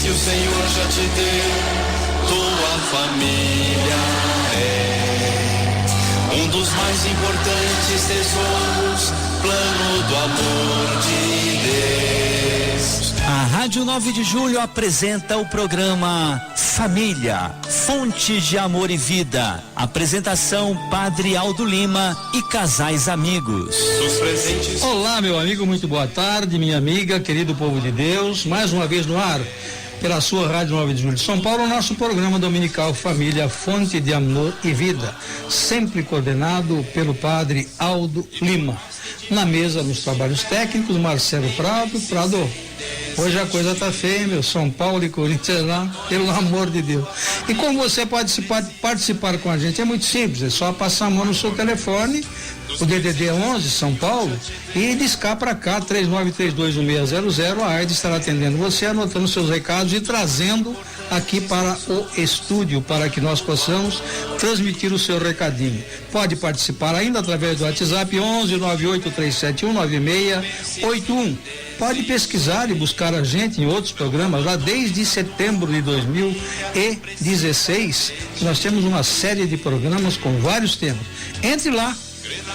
que o Senhor já te deu, tua família é um dos mais importantes tesouros, plano do amor de Deus. A Rádio 9 de Julho apresenta o programa Família, Fonte de Amor e Vida. Apresentação Padre Aldo Lima e casais amigos. Os presentes. Olá, meu amigo, muito boa tarde, minha amiga, querido povo de Deus, mais uma vez no ar, pela sua Rádio 9 de Julho de São Paulo, nosso programa dominical Família, Fonte de Amor e Vida, sempre coordenado pelo Padre Aldo Lima. Na mesa, nos trabalhos técnicos, Marcelo Prado. Hoje a coisa tá feia, meu. São Paulo e Corinthians lá, pelo amor de Deus. E como você pode participar com a gente? É muito simples, é só passar a mão no seu telefone, o DDD 11 São Paulo, e discar para cá, 39321600. A AIDA estará atendendo você, anotando seus recados e trazendo aqui para o estúdio, para que nós possamos transmitir o seu recadinho. Pode participar ainda através do WhatsApp 1198379681. Pode pesquisar e buscar a gente em outros programas lá desde setembro de 2016. Nós temos uma série de programas com vários temas. Entre lá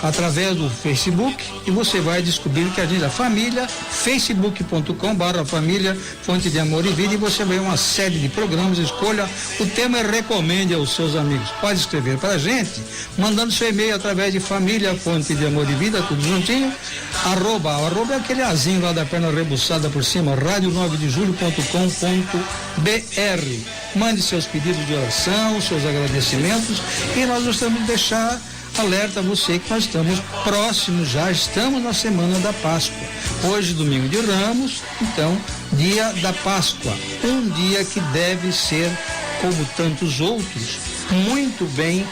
através do Facebook e você vai descobrir que a gente é família, facebook.com/família Fonte de Amor e Vida, e você vê uma série de programas, escolha o tema e recomende aos seus amigos. Pode escrever para a gente, mandando seu e-mail através de família Fonte de Amor e Vida, tudo juntinho, arroba é aquele azinho lá da perna rebuçada por cima, radio9dejulho.com.br. Mande seus pedidos de oração, seus agradecimentos, e nós gostamos de deixar alerta a você que nós estamos próximos, já estamos na semana da Páscoa. Hoje, domingo de Ramos, então, dia da Páscoa. Um dia que deve ser, como tantos outros, muito bem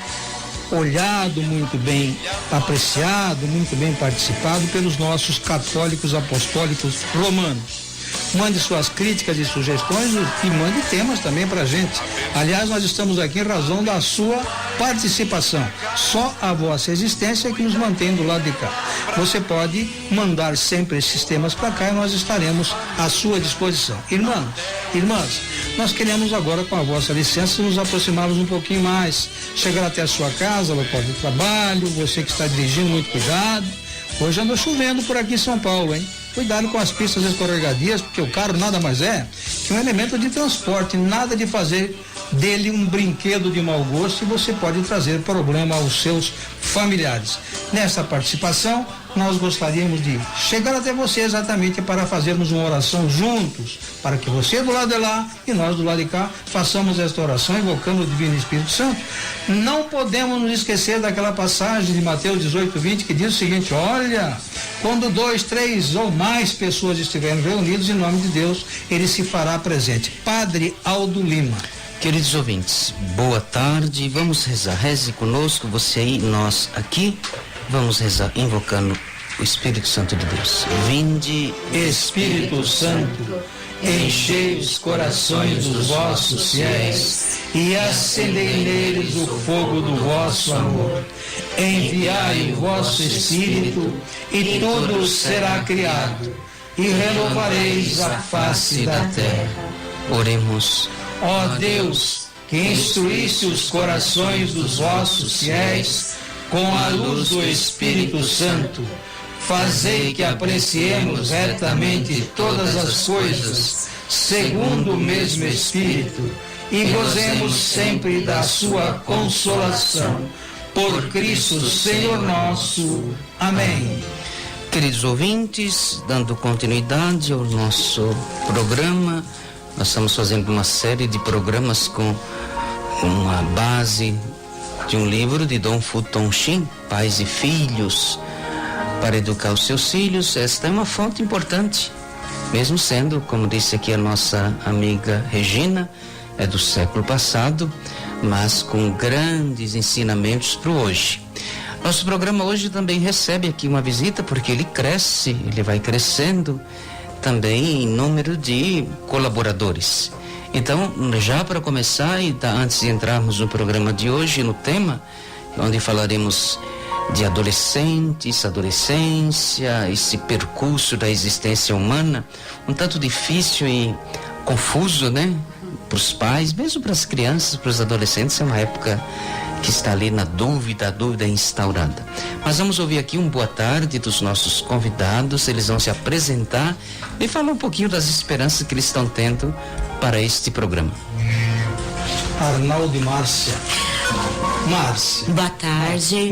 olhado, muito bem apreciado, muito bem participado pelos nossos católicos apostólicos romanos. Mande suas críticas e sugestões e mande temas também pra gente. Aliás, nós estamos aqui em razão da sua participação. Só a vossa existência é que nos mantém do lado de cá. Você pode mandar sempre esses temas para cá e nós estaremos à sua disposição. Irmãs, nós queremos agora, com a vossa licença, nos aproximarmos um pouquinho mais. Chegar até a sua casa, local de trabalho, você que está dirigindo, muito cuidado. Hoje anda chovendo por aqui em São Paulo, hein? Cuidado com as pistas escorregadias, porque o carro nada mais é que um elemento de transporte, nada de fazer dele um brinquedo de mau gosto, e você pode trazer problema aos seus familiares. Nessa participação, nós gostaríamos de chegar até você exatamente para fazermos uma oração juntos, para que você do lado de lá e nós do lado de cá façamos esta oração invocando o Divino Espírito Santo. Não podemos nos esquecer daquela passagem de Mateus 18:20 que diz o seguinte: olha, quando 2, 3 ou mais pessoas estiverem reunidos em nome de Deus, ele se fará presente. Padre Aldo Lima. Queridos ouvintes, boa tarde, vamos rezar. Reze conosco, você aí, nós aqui. Vamos rezar invocando o Espírito Santo de Deus. Vinde, Espírito Santo, enchei os corações dos vossos fiéis e acendei neles o fogo do vosso amor. Enviai o vosso Espírito e tudo será criado e renovareis a face da terra. Oremos. Ó Deus, que instruísse os corações dos vossos fiéis com a luz do Espírito Santo, fazei que apreciemos retamente todas as coisas, segundo o mesmo Espírito, e gozemos sempre da sua consolação. Por Cristo Senhor nosso. Amém. Queridos ouvintes, dando continuidade ao nosso programa, nós estamos fazendo uma série de programas com uma base de um livro de Dom Futon Shin, Pais e Filhos, para educar os seus filhos. Esta é uma fonte importante, mesmo sendo, como disse aqui a nossa amiga Regina, é do século passado, mas com grandes ensinamentos para o hoje. Nosso programa hoje também recebe aqui uma visita, porque ele cresce, ele vai crescendo também em número de colaboradores. Então, já para começar, e antes de entrarmos no programa de hoje, no tema, onde falaremos de adolescentes, adolescência, esse percurso da existência humana, um tanto difícil e confuso, né? Para os pais, mesmo para as crianças, para os adolescentes, é uma época que está ali na dúvida, a dúvida é instaurada. Mas vamos ouvir aqui um boa tarde dos nossos convidados, eles vão se apresentar e falar um pouquinho das esperanças que eles estão tendo para este programa. Arnaldo e Márcia. Boa tarde.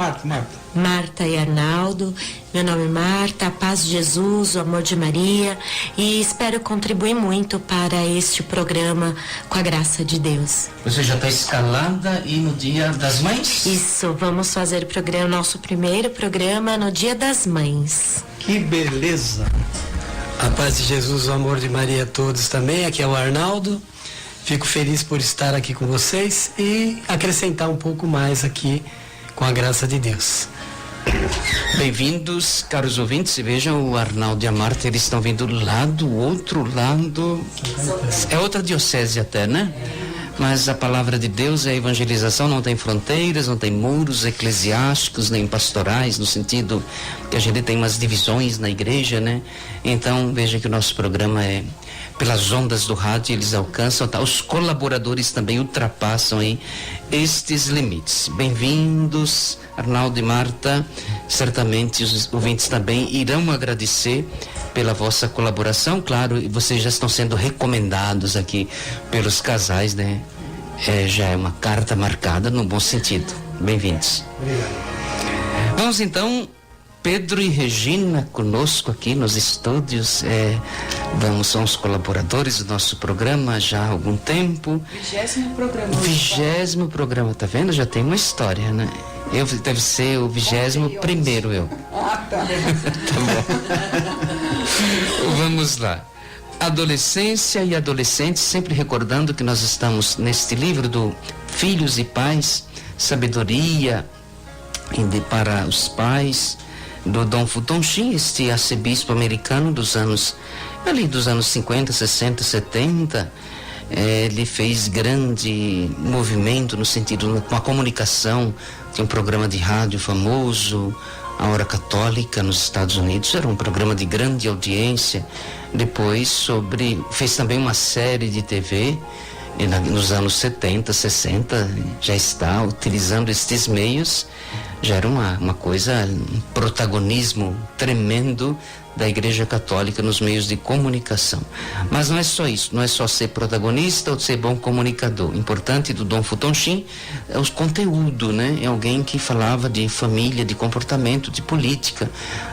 Marta e Arnaldo. Meu nome é Marta, a paz de Jesus, o amor de Maria, e espero contribuir muito para este programa com a graça de Deus. Você já está escalada e no Dia das Mães? Isso, vamos fazer o nosso primeiro programa no Dia das Mães. Que beleza! A paz de Jesus, o amor de Maria a todos também. Aqui é o Arnaldo. Fico feliz por estar aqui com vocês e acrescentar um pouco mais aqui com a graça de Deus. Bem-vindos, caros ouvintes. Vejam, o Arnaldo e a Marta, eles estão vindo lá do outro lado. É outra diocese até, né? Mas a palavra de Deus, a evangelização não tem fronteiras, não tem muros eclesiásticos nem pastorais, no sentido que a gente tem umas divisões na igreja, né? Então, veja que o nosso programa é pelas ondas do rádio, eles alcançam, tá? Os colaboradores também ultrapassam aí estes limites. Bem-vindos, Arnaldo e Marta. Certamente os ouvintes também irão agradecer pela vossa colaboração, claro, e vocês já estão sendo recomendados aqui pelos casais, né? Já é uma carta marcada no bom sentido. Bem-vindos. Vamos então, Pedro e Regina conosco aqui nos estúdios, são os colaboradores do nosso programa já há algum tempo. 20º programa. 20º programa, tá vendo? Já tem uma história, né? Deve ser o 21º eu. Ah, tá. Tá bom. Vamos lá. Adolescência e adolescentes, sempre recordando que nós estamos neste livro do Filhos e Pais, Sabedoria para os Pais, do Dom Futon Shin, este arcebispo americano dos anos 50, 60, 70. Ele fez grande movimento no sentido, com a comunicação. Tem um programa de rádio famoso, A Hora Católica, nos Estados Unidos. Era um programa de grande audiência. Depois fez também uma série de TV nos anos 70, 60, já está utilizando estes meios. Já era uma coisa, um protagonismo tremendo da Igreja Católica nos meios de comunicação. Mas não é só isso, não é só ser protagonista ou ser bom comunicador. O importante do Dom Futon Shin é o conteúdo, né? É alguém que falava de família, de comportamento, de política,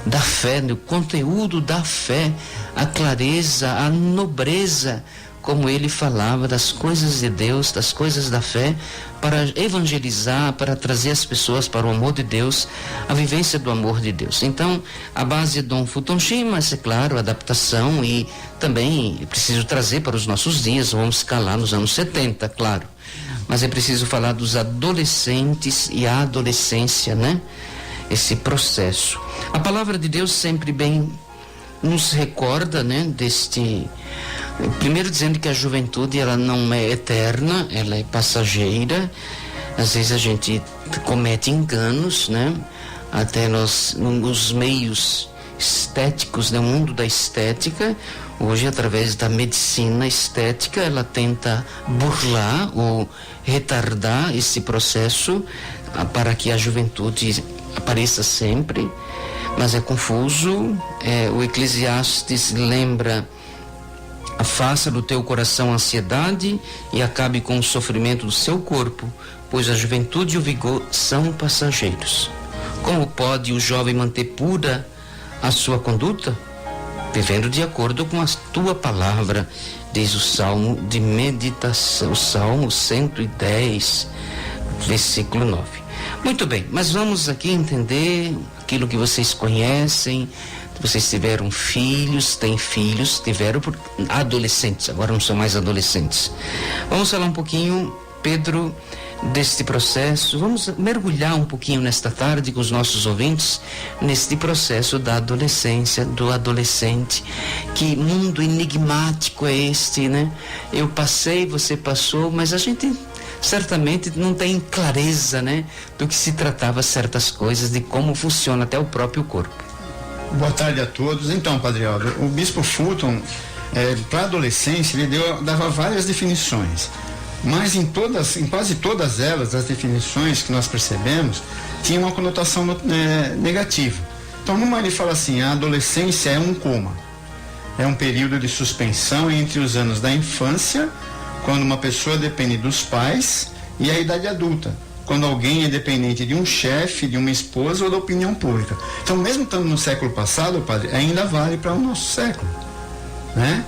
da fé, do conteúdo da fé, a clareza, a nobreza, como ele falava das coisas de Deus, das coisas da fé, para evangelizar, para trazer as pessoas para o amor de Deus, a vivência do amor de Deus. Então, a base é Dom Futon Shin, mas é claro, adaptação, e também é preciso trazer para os nossos dias, vamos escalar nos anos 70, claro. Mas é preciso falar dos adolescentes e a adolescência, né? Esse processo. A palavra de Deus sempre bem nos recorda, né, primeiro dizendo que a juventude ela não é eterna, ela é passageira. Às vezes a gente comete enganos, né? Até nos meios estéticos, no mundo da estética, hoje através da medicina estética, ela tenta burlar ou retardar esse processo para que a juventude apareça sempre. Mas é confuso. O Eclesiastes lembra: afasta do teu coração a ansiedade e acabe com o sofrimento do seu corpo, pois a juventude e o vigor são passageiros. Como pode o jovem manter pura a sua conduta? Vivendo de acordo com a tua palavra, diz o Salmo de meditação, o Salmo 110, versículo 9. Muito bem, mas vamos aqui entender aquilo que vocês conhecem. Vocês tiveram filhos, têm filhos, tiveram adolescentes, agora não são mais adolescentes. Vamos falar um pouquinho, Pedro, deste processo. Vamos mergulhar um pouquinho nesta tarde com os nossos ouvintes neste processo da adolescência, do adolescente. Que mundo enigmático é este, né? Eu passei, você passou, mas a gente certamente não tem clareza, né, do que se tratava certas coisas, de como funciona até o próprio corpo. Boa tarde a todos. Então, Padre Aldo, o Bispo Fulton Para a adolescência, ele dava várias definições, mas em quase todas elas, as definições que nós percebemos, tinham uma conotação negativa. Então, numa ele fala assim: a adolescência é um coma, é um período de suspensão entre os anos da infância, quando uma pessoa depende dos pais, e a idade adulta, quando alguém é dependente de um chefe, de uma esposa ou da opinião pública. Então, mesmo estando no século passado, padre, ainda vale para o nosso século, né?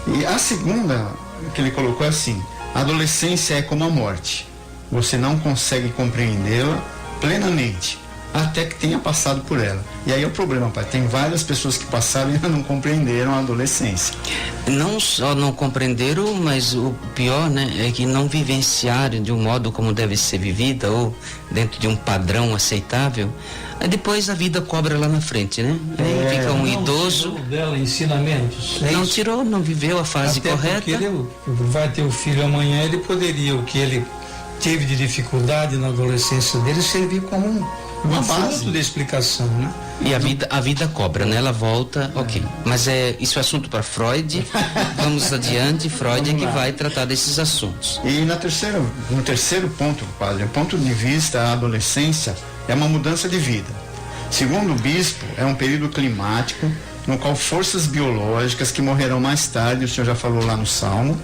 E a segunda que ele colocou é assim: a adolescência é como a morte, você não consegue compreendê-la plenamente até que tenha passado por ela. E aí é o problema, pai. Tem várias pessoas que passaram e ainda não compreenderam a adolescência. Não só não compreenderam, mas o pior, né, é que não vivenciaram de um modo como deve ser vivida ou dentro de um padrão aceitável. Aí depois a vida cobra lá na frente, né? Aí fica um idoso. Tirou dela ensinamentos. Não tirou, não viveu a fase até correta. Porque ele vai ter o filho amanhã, ele poderia, o que ele teve de dificuldade na adolescência dele, servir como uma base de explicação, né? E a vida cobra, né? Ela volta, ok. Mas isso é assunto para Freud. Vamos adiante, Freud é que vai tratar desses assuntos. E no terceiro ponto, padre, o ponto de vista, a adolescência é uma mudança de vida. Segundo o bispo, é um período climático no qual forças biológicas que morrerão mais tarde, o senhor já falou lá no Salmo,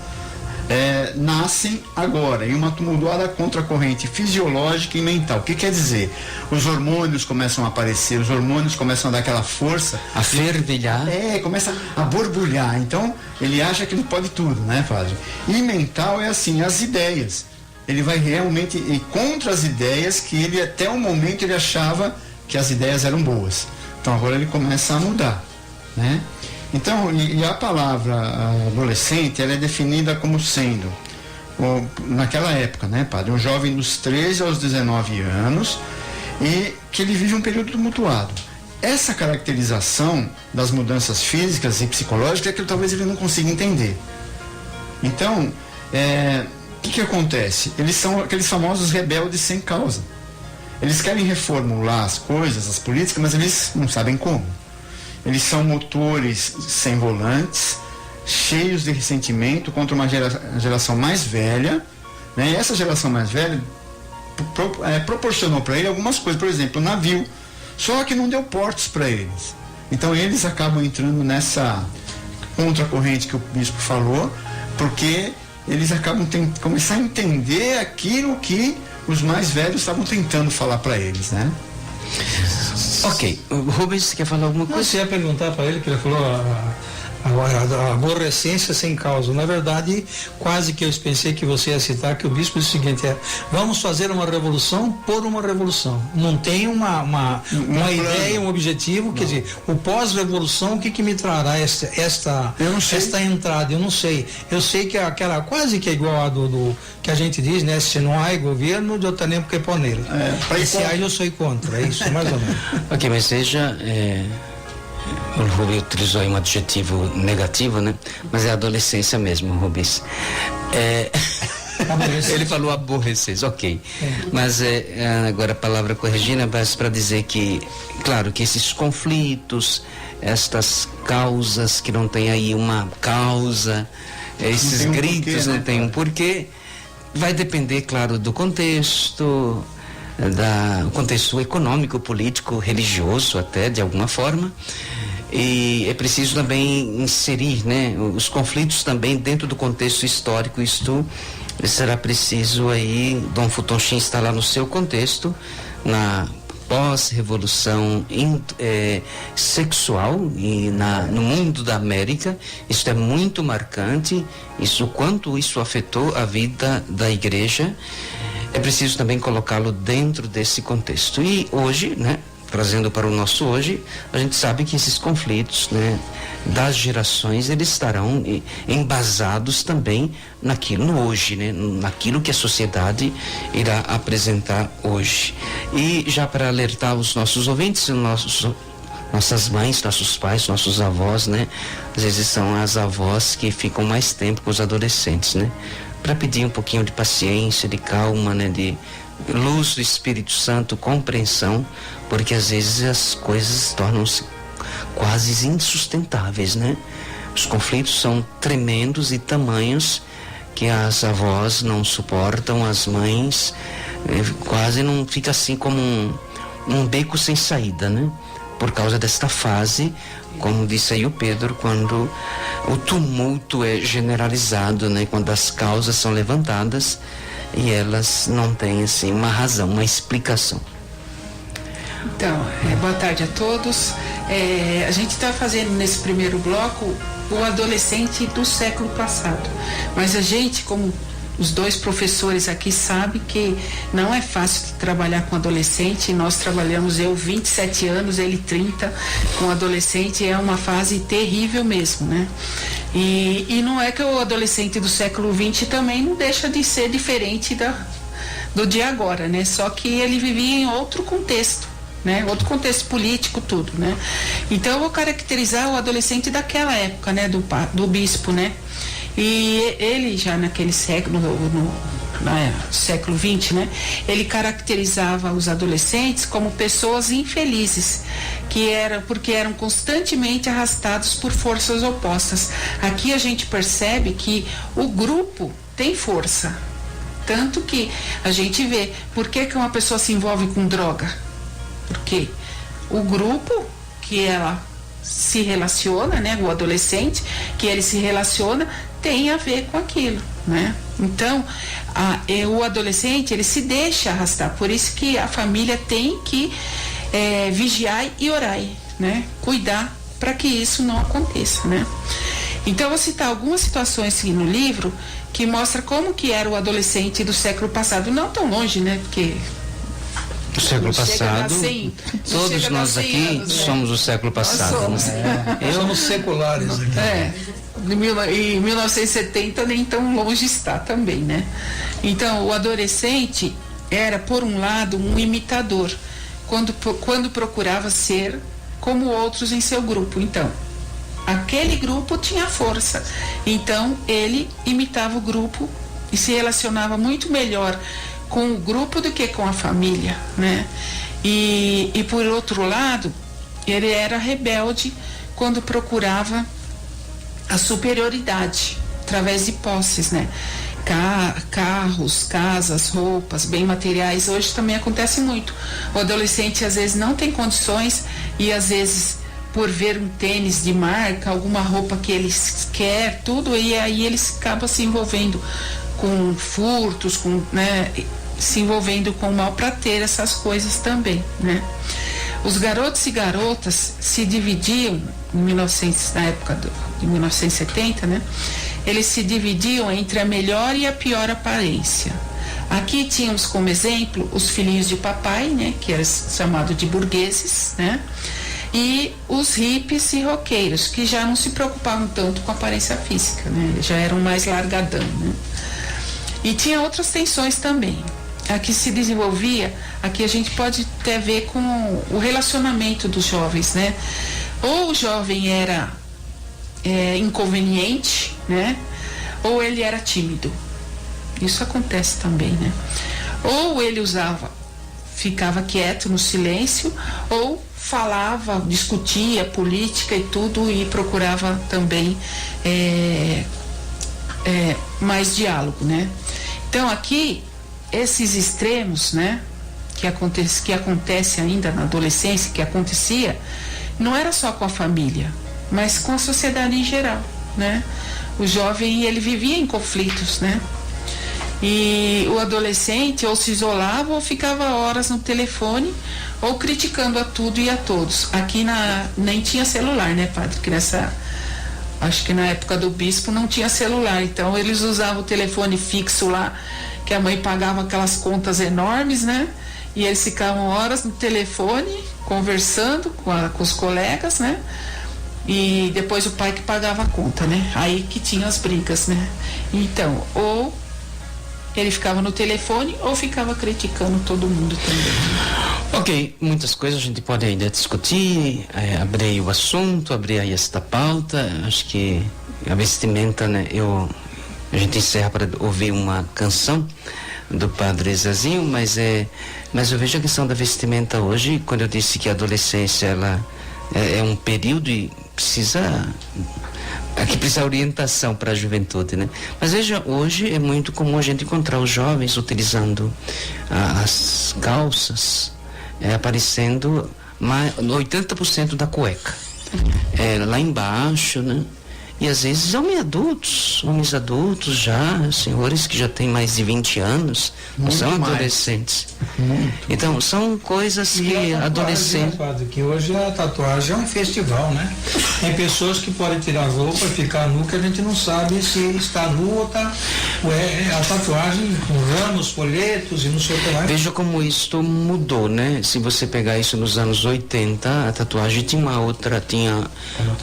nascem agora em uma tumultuada contracorrente fisiológica e mental. O que quer dizer? Os hormônios começam a aparecer, os hormônios começam a dar aquela força, a fervilhar, começa a borbulhar. Então ele acha que ele pode tudo, né, padre? E mental é assim, as ideias, ele vai realmente ir contra as ideias que ele até o momento ele achava que as ideias eram boas. Então agora ele começa a mudar, né? Então, e a palavra adolescente, ela é definida como sendo, naquela época, né, padre, um jovem dos 13 aos 19 anos e que ele vive um período tumultuado. Essa caracterização das mudanças físicas e psicológicas é que talvez ele não consiga entender. Então, o que acontece? Eles são aqueles famosos rebeldes sem causa. Eles querem reformular as coisas, as políticas, mas eles não sabem como. Eles são motores sem volantes, cheios de ressentimento contra uma geração mais velha, né? E essa geração mais velha proporcionou para ele algumas coisas, por exemplo, o navio, só que não deu portos para eles. Então eles acabam entrando nessa contracorrente que o bispo falou, porque eles acabam começar a entender aquilo que os mais velhos estavam tentando falar para eles, né? Ok, o Rubens quer falar alguma coisa? Você ia perguntar para ele, que ele falou a aborrecência sem causa. Na verdade, quase que eu pensei que você ia citar que o bispo disse o seguinte: vamos fazer uma revolução por uma revolução. Não tem uma ideia, um objetivo. Não. Quer dizer, o pós-revolução, o que me trará esta entrada? Eu não sei. Eu sei que aquela quase que é igual a do que a gente diz, né? Se não há governo, eu tenho que pôr nele. Esse aí eu sou contra, é isso, mais ou menos. Ok, mas veja, o Rubens utilizou aí um adjetivo negativo, né? Mas é adolescência mesmo, Rubens. Ele falou aborrecer, ok. Mas agora a palavra corrigindo é para dizer que, claro, que esses conflitos, estas causas que não tem aí uma causa, esses gritos não tem um porquê, vai depender, claro, do contexto, o contexto econômico, político, religioso até, de alguma forma. E é preciso também inserir, né, os conflitos também dentro do contexto histórico. Isto será preciso aí, Dom Futonchim está lá no seu contexto, na pós-revolução sexual e no mundo da América. Isso é muito marcante, quanto isso afetou a vida da igreja. É preciso também colocá-lo dentro desse contexto. E hoje, né, trazendo para o nosso hoje, a gente sabe que esses conflitos, né, das gerações, eles estarão embasados também naquilo no hoje, né, naquilo que a sociedade irá apresentar hoje. E já para alertar os nossos ouvintes, nossas mães, nossos pais, nossos avós, né, às vezes são as avós que ficam mais tempo com os adolescentes, né, para pedir um pouquinho de paciência, de calma, né, de luz do Espírito Santo, compreensão, porque às vezes as coisas tornam-se quase insustentáveis, né? Os conflitos são tremendos e tamanhos que as avós não suportam, as mães quase não fica assim como um beco sem saída, né? Por causa desta fase, como disse aí o Pedro, quando o tumulto é generalizado, né? Quando as causas são levantadas e elas não têm assim uma razão, uma explicação. Então, boa tarde a todos. A gente está fazendo nesse primeiro bloco o adolescente do século passado, mas a gente, como os dois professores aqui, sabe que não é fácil trabalhar com adolescente. Nós trabalhamos, eu 27 anos, ele 30, com adolescente. É uma fase terrível mesmo, né? E não é que o adolescente do século XX também não deixa de ser diferente do de agora, né? Só que ele vivia em outro contexto, né? Outro contexto político, tudo, né? Então eu vou caracterizar o adolescente daquela época, né? Do bispo, né? E ele já naquele século, no século XX, né? Ele caracterizava os adolescentes como pessoas infelizes, porque eram constantemente arrastados por forças opostas. Aqui a gente percebe que o grupo tem força, tanto que a gente vê por que uma pessoa se envolve com droga. Porque o grupo que ela se relaciona, né, o adolescente que ele se relaciona tem a ver com aquilo, né? Então, o adolescente, ele se deixa arrastar, por isso que a família tem que vigiar e orar, né? Cuidar para que isso não aconteça, né? Então, eu vou citar algumas situações aqui no livro que mostra como que era o adolescente do século passado, não tão longe, né? Porque do século passado, todos nós aqui anos, somos do século passado. Nós somos. Somos seculares aqui. Em 1970 nem tão longe está também, né? Então, o adolescente era, por um lado, um imitador, quando procurava ser como outros em seu grupo. Então, aquele grupo tinha força, então ele imitava o grupo e se relacionava muito melhor com o grupo do que com a família, né? E por outro lado, ele era rebelde quando procurava a superioridade através de posses, né? Carros, casas, roupas, bem materiais. Hoje também acontece muito. O adolescente às vezes não tem condições e às vezes por ver um tênis de marca, alguma roupa que ele quer, tudo, e aí ele acaba se envolvendo com furtos, né, se envolvendo com o mal para ter essas coisas também, né? Os garotos e garotas se dividiam na época de 1970, né? Eles se dividiam entre a melhor e a pior aparência. Aqui tínhamos como exemplo os filhinhos de papai, né, que era chamado de burgueses, né? E os hippies e roqueiros, que já não se preocupavam tanto com a aparência física, né? Já eram mais largadão, né? E tinha outras tensões também. Aqui se desenvolvia, aqui a gente pode até ver com o relacionamento dos jovens, né? Ou o jovem era inconveniente, né? Ou ele era tímido. Isso acontece também, né? Ou ele ficava quieto no silêncio, ou falava, discutia política e tudo e procurava também mais diálogo, né? Então aqui esses extremos, né, que acontece ainda na adolescência, que acontecia, não era só com a família, mas com a sociedade em geral, né? O jovem, ele vivia em conflitos, né? E o adolescente ou se isolava ou ficava horas no telefone ou criticando a tudo e a todos. Aqui nem tinha celular, né, padre? Que acho que na época do bispo não tinha celular, então eles usavam o telefone fixo lá, que a mãe pagava aquelas contas enormes, né? E eles ficavam horas no telefone conversando com os colegas, né? E depois o pai que pagava a conta, né? Aí que tinha as brigas, né? Então, ou ele ficava no telefone ou ficava criticando todo mundo também. Ok, muitas coisas a gente pode ainda discutir, abrir o assunto, abrir aí esta pauta. Acho que a vestimenta, né? A gente encerra para ouvir uma canção do Padre Zezinho, mas eu vejo a questão da vestimenta hoje, quando eu disse que a adolescência ela é um período e precisa Aqui precisa orientação para a juventude, né? Mas veja, hoje é muito comum a gente encontrar os jovens utilizando as calças, aparecendo 80% da cueca. Lá embaixo, né? E às vezes homens adultos já, senhores que já têm mais de 20 anos, não são adolescentes. Então, são coisas que adolescentes... Que hoje a tatuagem é um festival, né? Tem pessoas que podem tirar a roupa e ficar nu, que a gente não sabe se está nu ou está... a tatuagem com ramos, folhetos e não sei o que mais. Veja como isso mudou, né? Se você pegar isso nos anos 80, a tatuagem tinha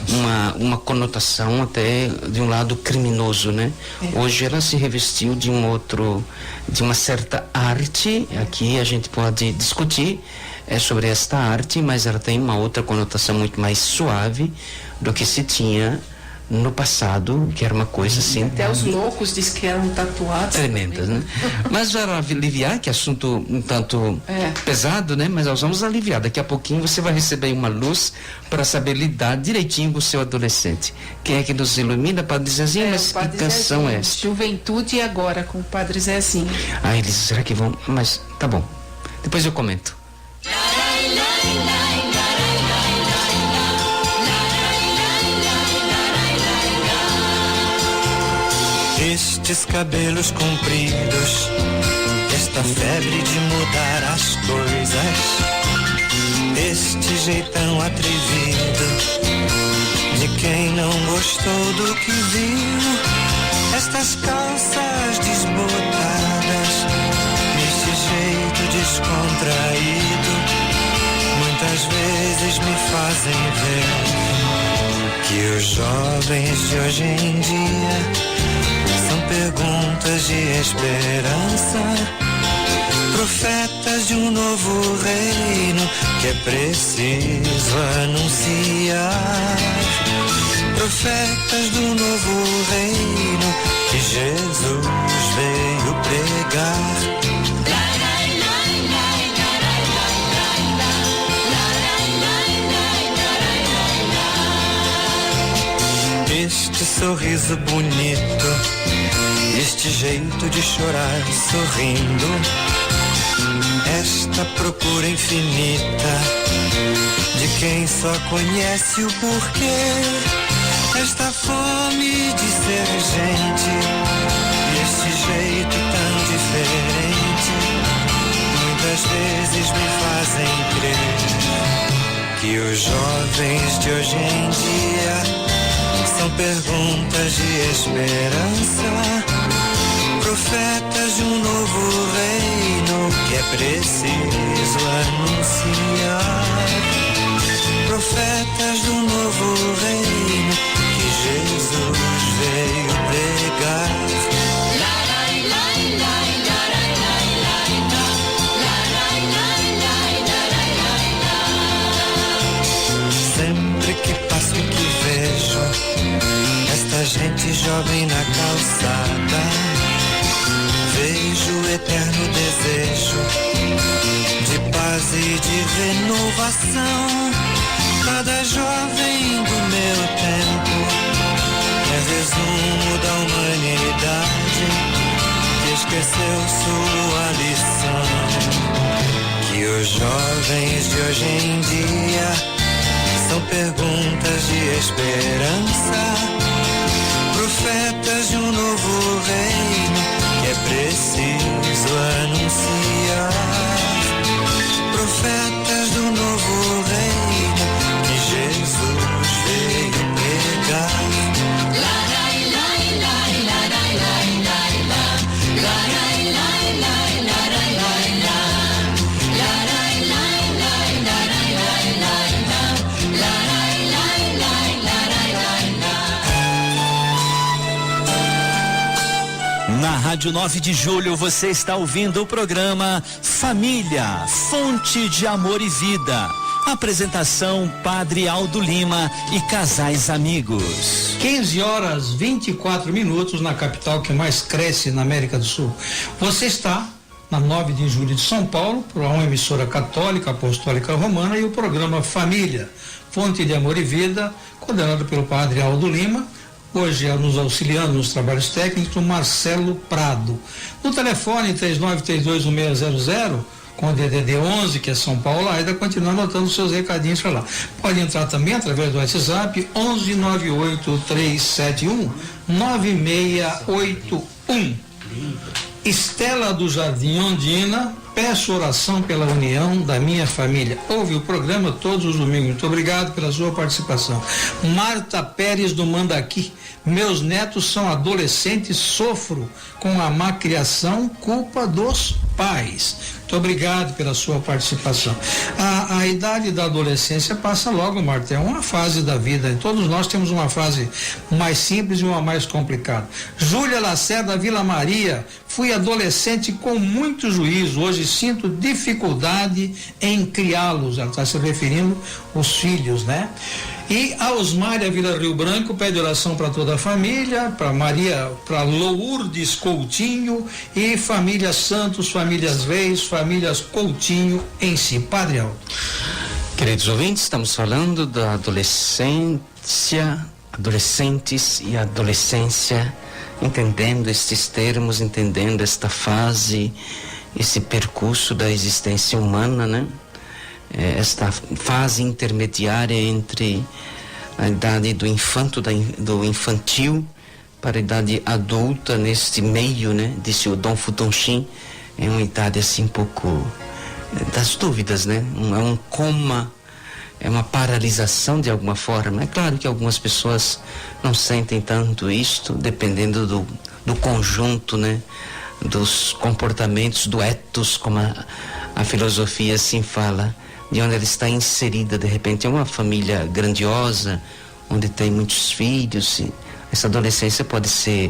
uma conotação até de um lado criminoso, né? Hoje ela se revestiu de uma certa arte. Aqui a gente pode discutir sobre esta arte, mas ela tem uma outra conotação muito mais suave do que se tinha no passado, que era uma coisa assim... Até os loucos diz que eram tatuados. Tremendas, né? Mas para aliviar, que é assunto um tanto pesado, né? Mas nós vamos aliviar. Daqui a pouquinho você vai receber uma luz para saber lidar direitinho com o seu adolescente. Quem é que nos ilumina? Padre Zezinho, mas que canção é essa? Juventude agora, com o Padre Zezinho. Eles, será que vão? Mas tá bom. Depois eu comento. Estes cabelos compridos, esta febre de mudar as coisas, este jeitão atrevido de quem não gostou do que viu, estas calças desbotadas, neste jeito descontraído, muitas vezes me fazem ver que os jovens de hoje em dia são perguntas de esperança, profetas de um novo reino que é preciso anunciar, profetas do novo reino que Jesus veio pregar. Este sorriso bonito, este jeito de chorar sorrindo, esta procura infinita de quem só conhece o porquê, esta fome de ser gente, e este jeito tão diferente, muitas vezes me fazem crer que os jovens de hoje em dia são perguntas de esperança, profetas de um novo reino que é preciso anunciar, profetas de um novo reino que Jesus veio pregar. Sempre que passo e que vejo esta gente jovem na calçada, vejo o eterno desejo de paz e de renovação. Cada jovem do meu tempo é resumo da humanidade que esqueceu sua lição. Que os jovens de hoje em dia são perguntas de esperança, profetas de um novo reino que é preciso anunciar, profetas do novo reino que Jesus veio pregar. Na Rádio 9 de Julho você está ouvindo o programa Família, Fonte de Amor e Vida. Apresentação Padre Aldo Lima e casais amigos. 15h24 na capital que mais cresce na América do Sul. Você está na 9 de Julho de São Paulo, por uma emissora católica, apostólica romana, e o programa Família, Fonte de Amor e Vida, coordenado pelo Padre Aldo Lima, Hoje, nos auxiliando nos trabalhos técnicos, o Marcelo Prado. No telefone 39321600, com o DDD 11, que é São Paulo, ainda continua anotando seus recadinhos para lá. Pode entrar também através do WhatsApp 1198379681. Estela do Jardim Ondina, peço oração pela união da minha família. Ouve o programa todos os domingos. Muito obrigado pela sua participação. Marta Pérez do Mandaqui. Meus netos são adolescentes, sofro com a má criação, culpa dos pais. Muito obrigado pela sua participação. A idade da adolescência passa logo, Marta, é uma fase da vida, e todos nós temos uma fase mais simples e uma mais complicada. Júlia Lacerda, Vila Maria, fui adolescente com muito juízo, hoje sinto dificuldade em criá-los, ela está se referindo aos filhos, né? E a Osmária Vila Rio Branco pede oração para toda a família, para Maria, para Lourdes Coutinho e família Santos, famílias Reis, famílias Coutinho em si. Padre Aldo. Queridos ouvintes, estamos falando da adolescência, adolescentes e adolescência, entendendo estes termos, entendendo esta fase, esse percurso da existência humana, né? Esta fase intermediária entre a idade do infantil para a idade adulta, neste meio, né? Disse o Dom Futonchim, é uma idade assim um pouco das dúvidas, né? É um coma, é uma paralisação de alguma forma. É claro que algumas pessoas não sentem tanto isto, dependendo do conjunto, né? Dos comportamentos, do ethos, como a filosofia assim fala, de onde ela está inserida. De repente é uma família grandiosa, onde tem muitos filhos, essa adolescência pode ser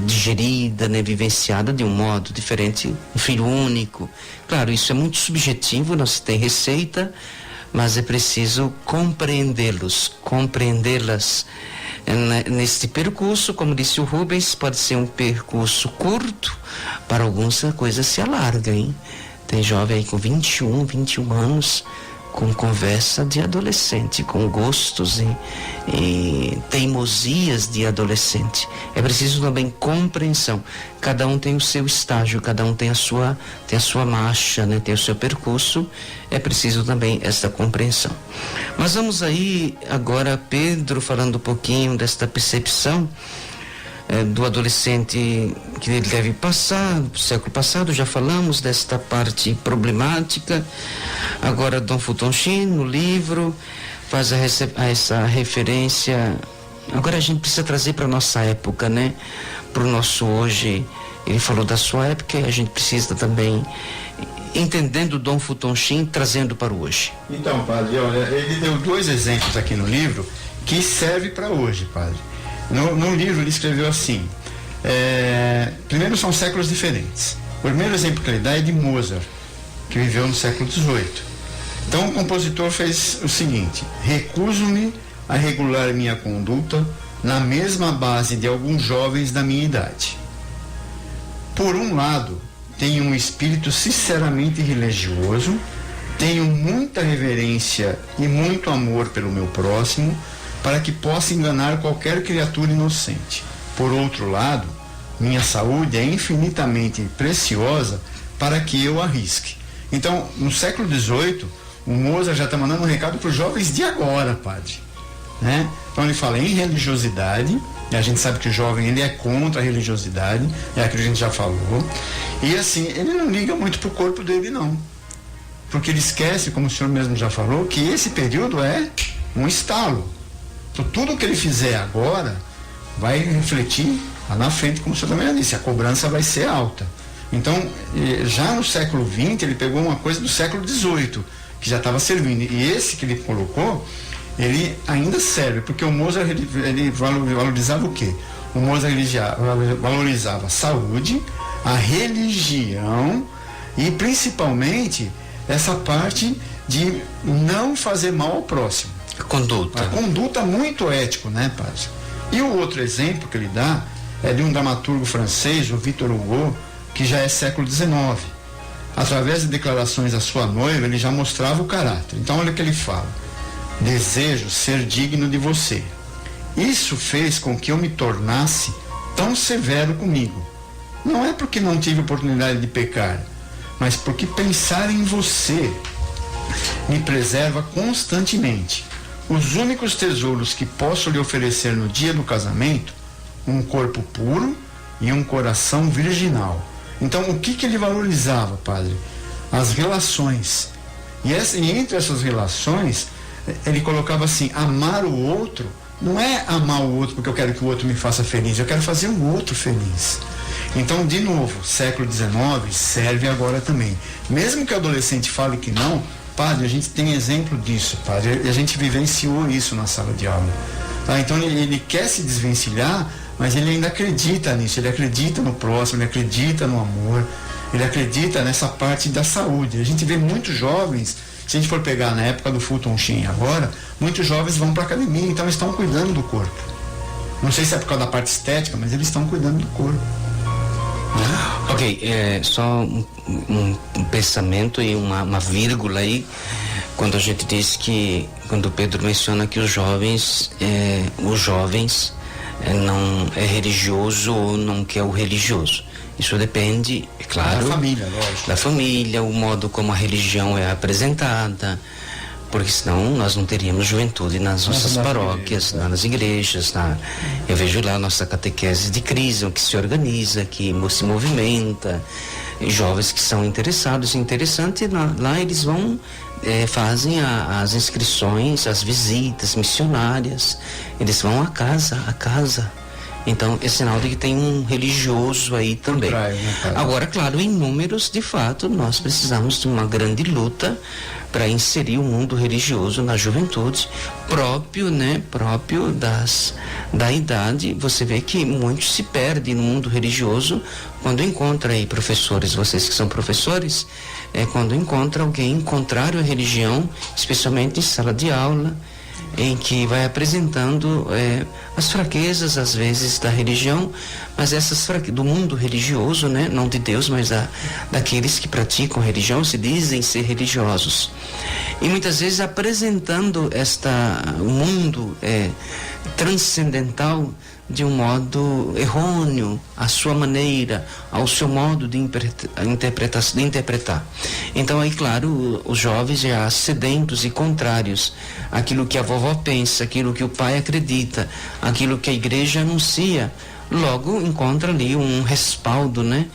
digerida, né, vivenciada de um modo diferente, um filho único. Claro, isso é muito subjetivo, não se tem receita, mas é preciso compreendê-las neste percurso. Como disse o Rubens, pode ser um percurso curto, para alguns a coisa se alarga, hein? Tem jovem aí com 21 anos, com conversa de adolescente, com gostos e teimosias de adolescente. É preciso também compreensão. Cada um tem o seu estágio, cada um tem a sua marcha, né? Tem o seu percurso. É preciso também esta compreensão. Mas vamos aí agora, Pedro, falando um pouquinho desta percepção do adolescente que ele deve passar, do século passado. Já falamos desta parte problemática. Agora Dom Futonchim, no livro, faz essa referência. Agora a gente precisa trazer para a nossa época, né? Para o nosso hoje. Ele falou da sua época, e a gente precisa também, entendendo Dom Futonchim, trazendo para o hoje. Então, padre, olha, ele deu 2 exemplos aqui no livro que serve para hoje, padre. No livro ele escreveu assim, primeiro são séculos diferentes. O primeiro exemplo que ele dá é de Mozart, que viveu no século XVIII. Então o compositor fez o seguinte: recuso-me a regular minha conduta na mesma base de alguns jovens da minha idade. Por um lado, tenho um espírito sinceramente religioso, tenho muita reverência e muito amor pelo meu próximo, para que possa enganar qualquer criatura inocente. Por outro lado, minha saúde é infinitamente preciosa para que eu arrisque. Então, no século XVIII, o Mozart já está mandando um recado para os jovens de agora, padre, né? Então ele fala em religiosidade, e a gente sabe que o jovem ele é contra a religiosidade, é aquilo que a gente já falou, e assim, ele não liga muito para o corpo dele, não, porque ele esquece, como o senhor mesmo já falou, que esse período é um estalo. Então, tudo que ele fizer agora vai refletir lá na frente, como o senhor também já disse, a cobrança vai ser alta. Então, já no século XX, ele pegou uma coisa do século XVIII, que já estava servindo. E esse que ele colocou, ele ainda serve, porque o Mozart, ele valorizava o quê? O Mozart valorizava a saúde, a religião e, principalmente, essa parte de não fazer mal ao próximo. A conduta muito ético, né, padre? E o outro exemplo que ele dá é de um dramaturgo francês, o Victor Hugo, que já é século XIX. Através de declarações à sua noiva, ele já mostrava o caráter. Então, olha o que ele fala: desejo ser digno de você, Isso fez com que eu me tornasse tão severo comigo. Não é porque não tive oportunidade de pecar, mas porque pensar em você me preserva constantemente. Os únicos tesouros que posso lhe oferecer no dia do casamento, um corpo puro e um coração virginal. Então, o que ele valorizava, padre? As relações. E entre essas relações, ele colocava assim: amar o outro não é amar o outro porque eu quero que o outro me faça feliz, eu quero fazer o outro feliz. Então, de novo, século XIX serve agora também. Mesmo que o adolescente fale que não, padre, a gente tem exemplo disso, padre, a gente vivenciou isso na sala de aula. Tá? Então, ele quer se desvencilhar, mas ele ainda acredita nisso, ele acredita no próximo, ele acredita no amor, ele acredita nessa parte da saúde. A gente vê muitos jovens, se a gente for pegar na época do Fulton Sheen agora, muitos jovens vão para a academia, então eles estão cuidando do corpo. Não sei se é por causa da parte estética, mas eles estão cuidando do corpo. Ok, só um pensamento e uma vírgula aí, quando a gente diz que, quando Pedro menciona que os jovens não é religioso ou não quer o religioso. Isso depende, é claro, da família, lógico. Da família, o modo como a religião é apresentada, porque senão nós não teríamos juventude nas nossas paróquias, nas igrejas. Eu vejo lá a nossa catequese de crisma, que se organiza, que se movimenta, e jovens que são interessados. Interessante, lá eles vão, fazem as inscrições, as visitas missionárias, eles vão a casa. Então, é sinal de que tem um religioso aí também. Agora, claro, em números, de fato, nós precisamos de uma grande luta para inserir o mundo religioso na juventude, próprio da idade. Você vê que muitos se perdem no mundo religioso quando encontra aí professores, vocês que são professores, quando encontra alguém contrário à religião, especialmente em sala de aula, em que vai apresentando as fraquezas, às vezes, da religião, mas essas fraquezas do mundo religioso, né? Não de Deus, mas daqueles que praticam religião, se dizem ser religiosos. E muitas vezes apresentando o mundo transcendental de um modo errôneo, à sua maneira, ao seu modo de interpretar. Então aí, claro, os jovens já sedentos e contrários àquilo que a vovó pensa, aquilo que o pai acredita, aquilo que a igreja anuncia, logo encontra ali um respaldo, né?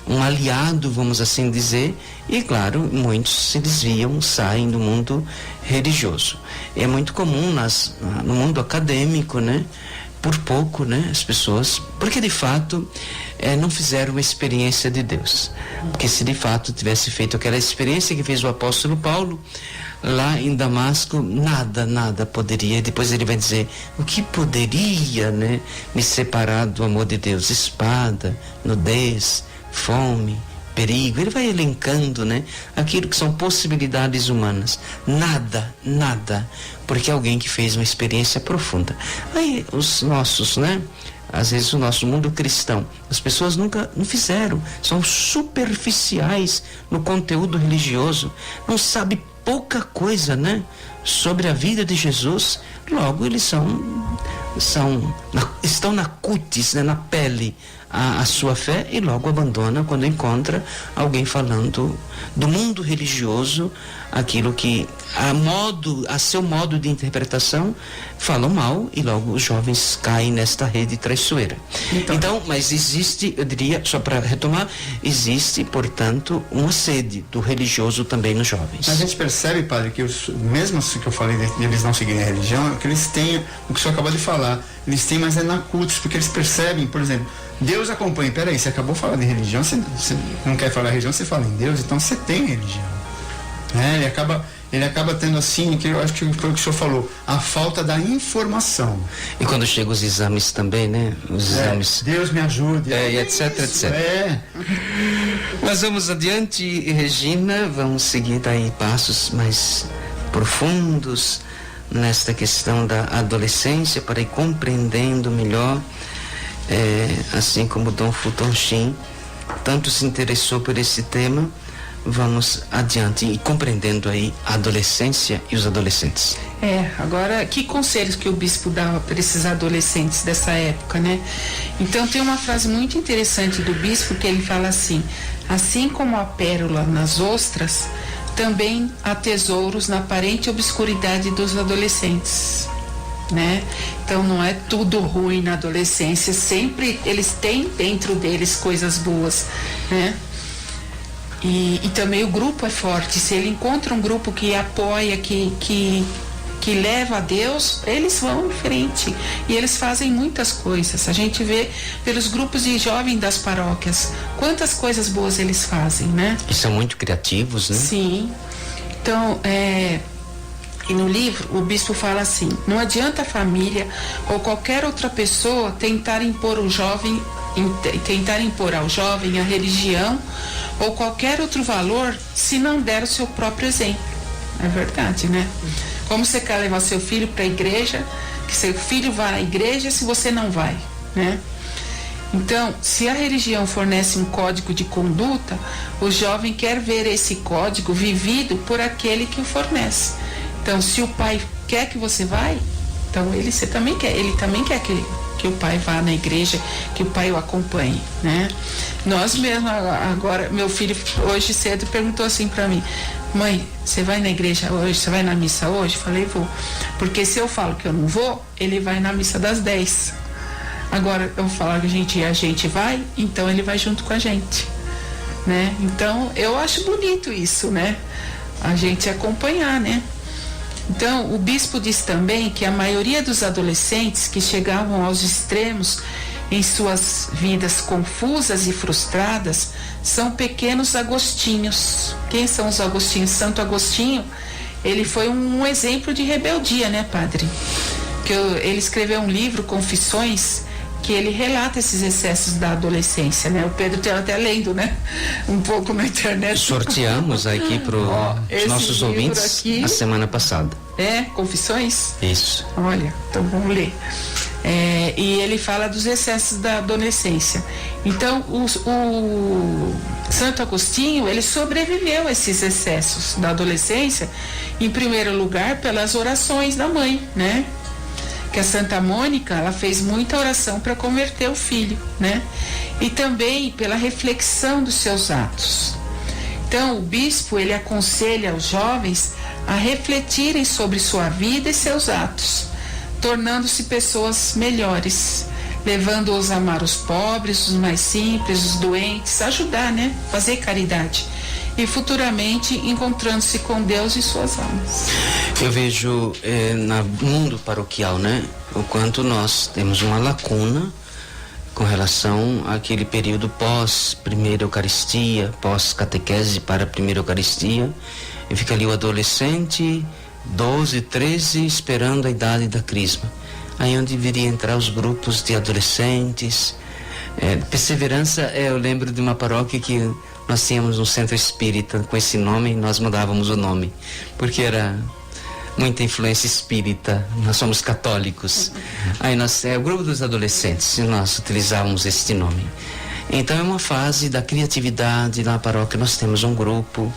Um aliado, vamos assim dizer, e claro, muitos se desviam, saem do mundo religioso. É muito comum no mundo acadêmico, né? Por pouco, né? As pessoas, porque de fato não fizeram uma experiência de Deus. Porque se de fato tivesse feito aquela experiência que fez o apóstolo Paulo lá em Damasco, nada poderia. Depois ele vai dizer: o que poderia, né, me separar do amor de Deus? Espada, nudez, fome, perigo. Ele vai elencando, né, aquilo que são possibilidades humanas. Nada, porque é alguém que fez uma experiência profunda. Aí os nossos, né, às vezes o nosso mundo cristão, as pessoas nunca não fizeram, são superficiais no conteúdo religioso, não sabe pouca coisa, né, sobre a vida de Jesus. Logo eles estão na cutis, né, na pele, a sua fé, e logo abandona quando encontra alguém falando do mundo religioso, aquilo que a seu modo de interpretação falam mal, e logo os jovens caem nesta rede traiçoeira. Então, mas existe, eu diria, só para retomar, existe, portanto, uma sede do religioso também nos jovens. A gente percebe, padre, que mesmo assim que eu falei de eles não seguirem a religião, é que eles têm o que o senhor acabou de falar, eles têm, mas é na cutis, porque eles percebem, por exemplo, Deus acompanha. Peraí, você acabou de falar de religião, você não quer falar religião, você fala em Deus, então você tem religião. Ele acaba tendo assim, que eu acho que foi o que o senhor falou, a falta da informação. E quando chegam os exames também, né? Os exames. Deus me ajude. E etc. Mas vamos adiante, Regina, vamos seguir daí passos mais profundos nesta questão da adolescência, para ir compreendendo melhor, assim como Dom Fulton Sheen tanto se interessou por esse tema, vamos adiante e compreendendo aí a adolescência e os adolescentes. Agora, que conselhos que o bispo dava para esses adolescentes dessa época, né? Então, tem uma frase muito interessante do bispo que ele fala assim como a pérola nas ostras, também há tesouros na aparente obscuridade dos adolescentes, né? Então, não é tudo ruim na adolescência, sempre eles têm dentro deles coisas boas, né? E também o grupo é forte. Se ele encontra um grupo que apoia, que leva a Deus, eles vão em frente e eles fazem muitas coisas. A gente vê pelos grupos de jovens das paróquias quantas coisas boas eles fazem, né? E são muito criativos, né? Sim. Então, e no livro o bispo fala assim: não adianta a família ou qualquer outra pessoa tentar impor ao jovem a religião ou qualquer outro valor se não der o seu próprio exemplo. É verdade, né? Como você quer levar seu filho para a igreja, que seu filho vá à igreja se você não vai, né? Então, se a religião fornece um código de conduta, o jovem quer ver esse código vivido por aquele que o fornece. Então, se o pai quer que você vá, então ele também quer que o pai vá na igreja, que o pai o acompanhe, né? Nós mesmo, agora, meu filho hoje cedo perguntou assim para mim: mãe, você vai na igreja hoje? Você vai na missa hoje? Falei, vou. Porque se eu falo que eu não vou, ele vai na missa das 10. Agora, eu vou falar que a gente vai, então ele vai junto com a gente, né? Então, eu acho bonito isso, né? A gente acompanhar, né? Então, o bispo diz também que a maioria dos adolescentes que chegavam aos extremos em suas vidas confusas e frustradas são pequenos agostinhos. Quem são os agostinhos? Santo Agostinho, ele foi um exemplo de rebeldia, né, padre? Ele escreveu um livro, Confissões, que ele relata esses excessos da adolescência, né? O Pedro está até lendo, né? Um pouco na internet. Sorteamos aqui para os nossos ouvintes aqui, a semana passada. Confissões? Isso. Olha, então vamos ler. E ele fala dos excessos da adolescência. Então, o Santo Agostinho, ele sobreviveu a esses excessos da adolescência, em primeiro lugar, pelas orações da mãe, né? Que a Santa Mônica, ela fez muita oração para converter o filho, né? E também pela reflexão dos seus atos. Então, o bispo, ele aconselha os jovens a refletirem sobre sua vida e seus atos, tornando-se pessoas melhores, levando-os a amar os pobres, os mais simples, os doentes, ajudar, né? Fazer caridade. E futuramente encontrando-se com Deus e suas almas. Eu vejo no mundo paroquial, né, o quanto nós temos uma lacuna com relação àquele período pós-primeira Eucaristia, pós-catequese para a primeira Eucaristia, e fica ali o adolescente, 12, 13, esperando a idade da crisma. Aí onde viria entrar os grupos de adolescentes. Perseverança, eu lembro de uma paróquia que nós tínhamos um centro espírita com esse nome, e nós mudávamos o nome, porque era muita influência espírita, nós somos católicos. Aí o grupo dos adolescentes, nós utilizávamos este nome. Então é uma fase da criatividade. Na paróquia nós temos um grupo,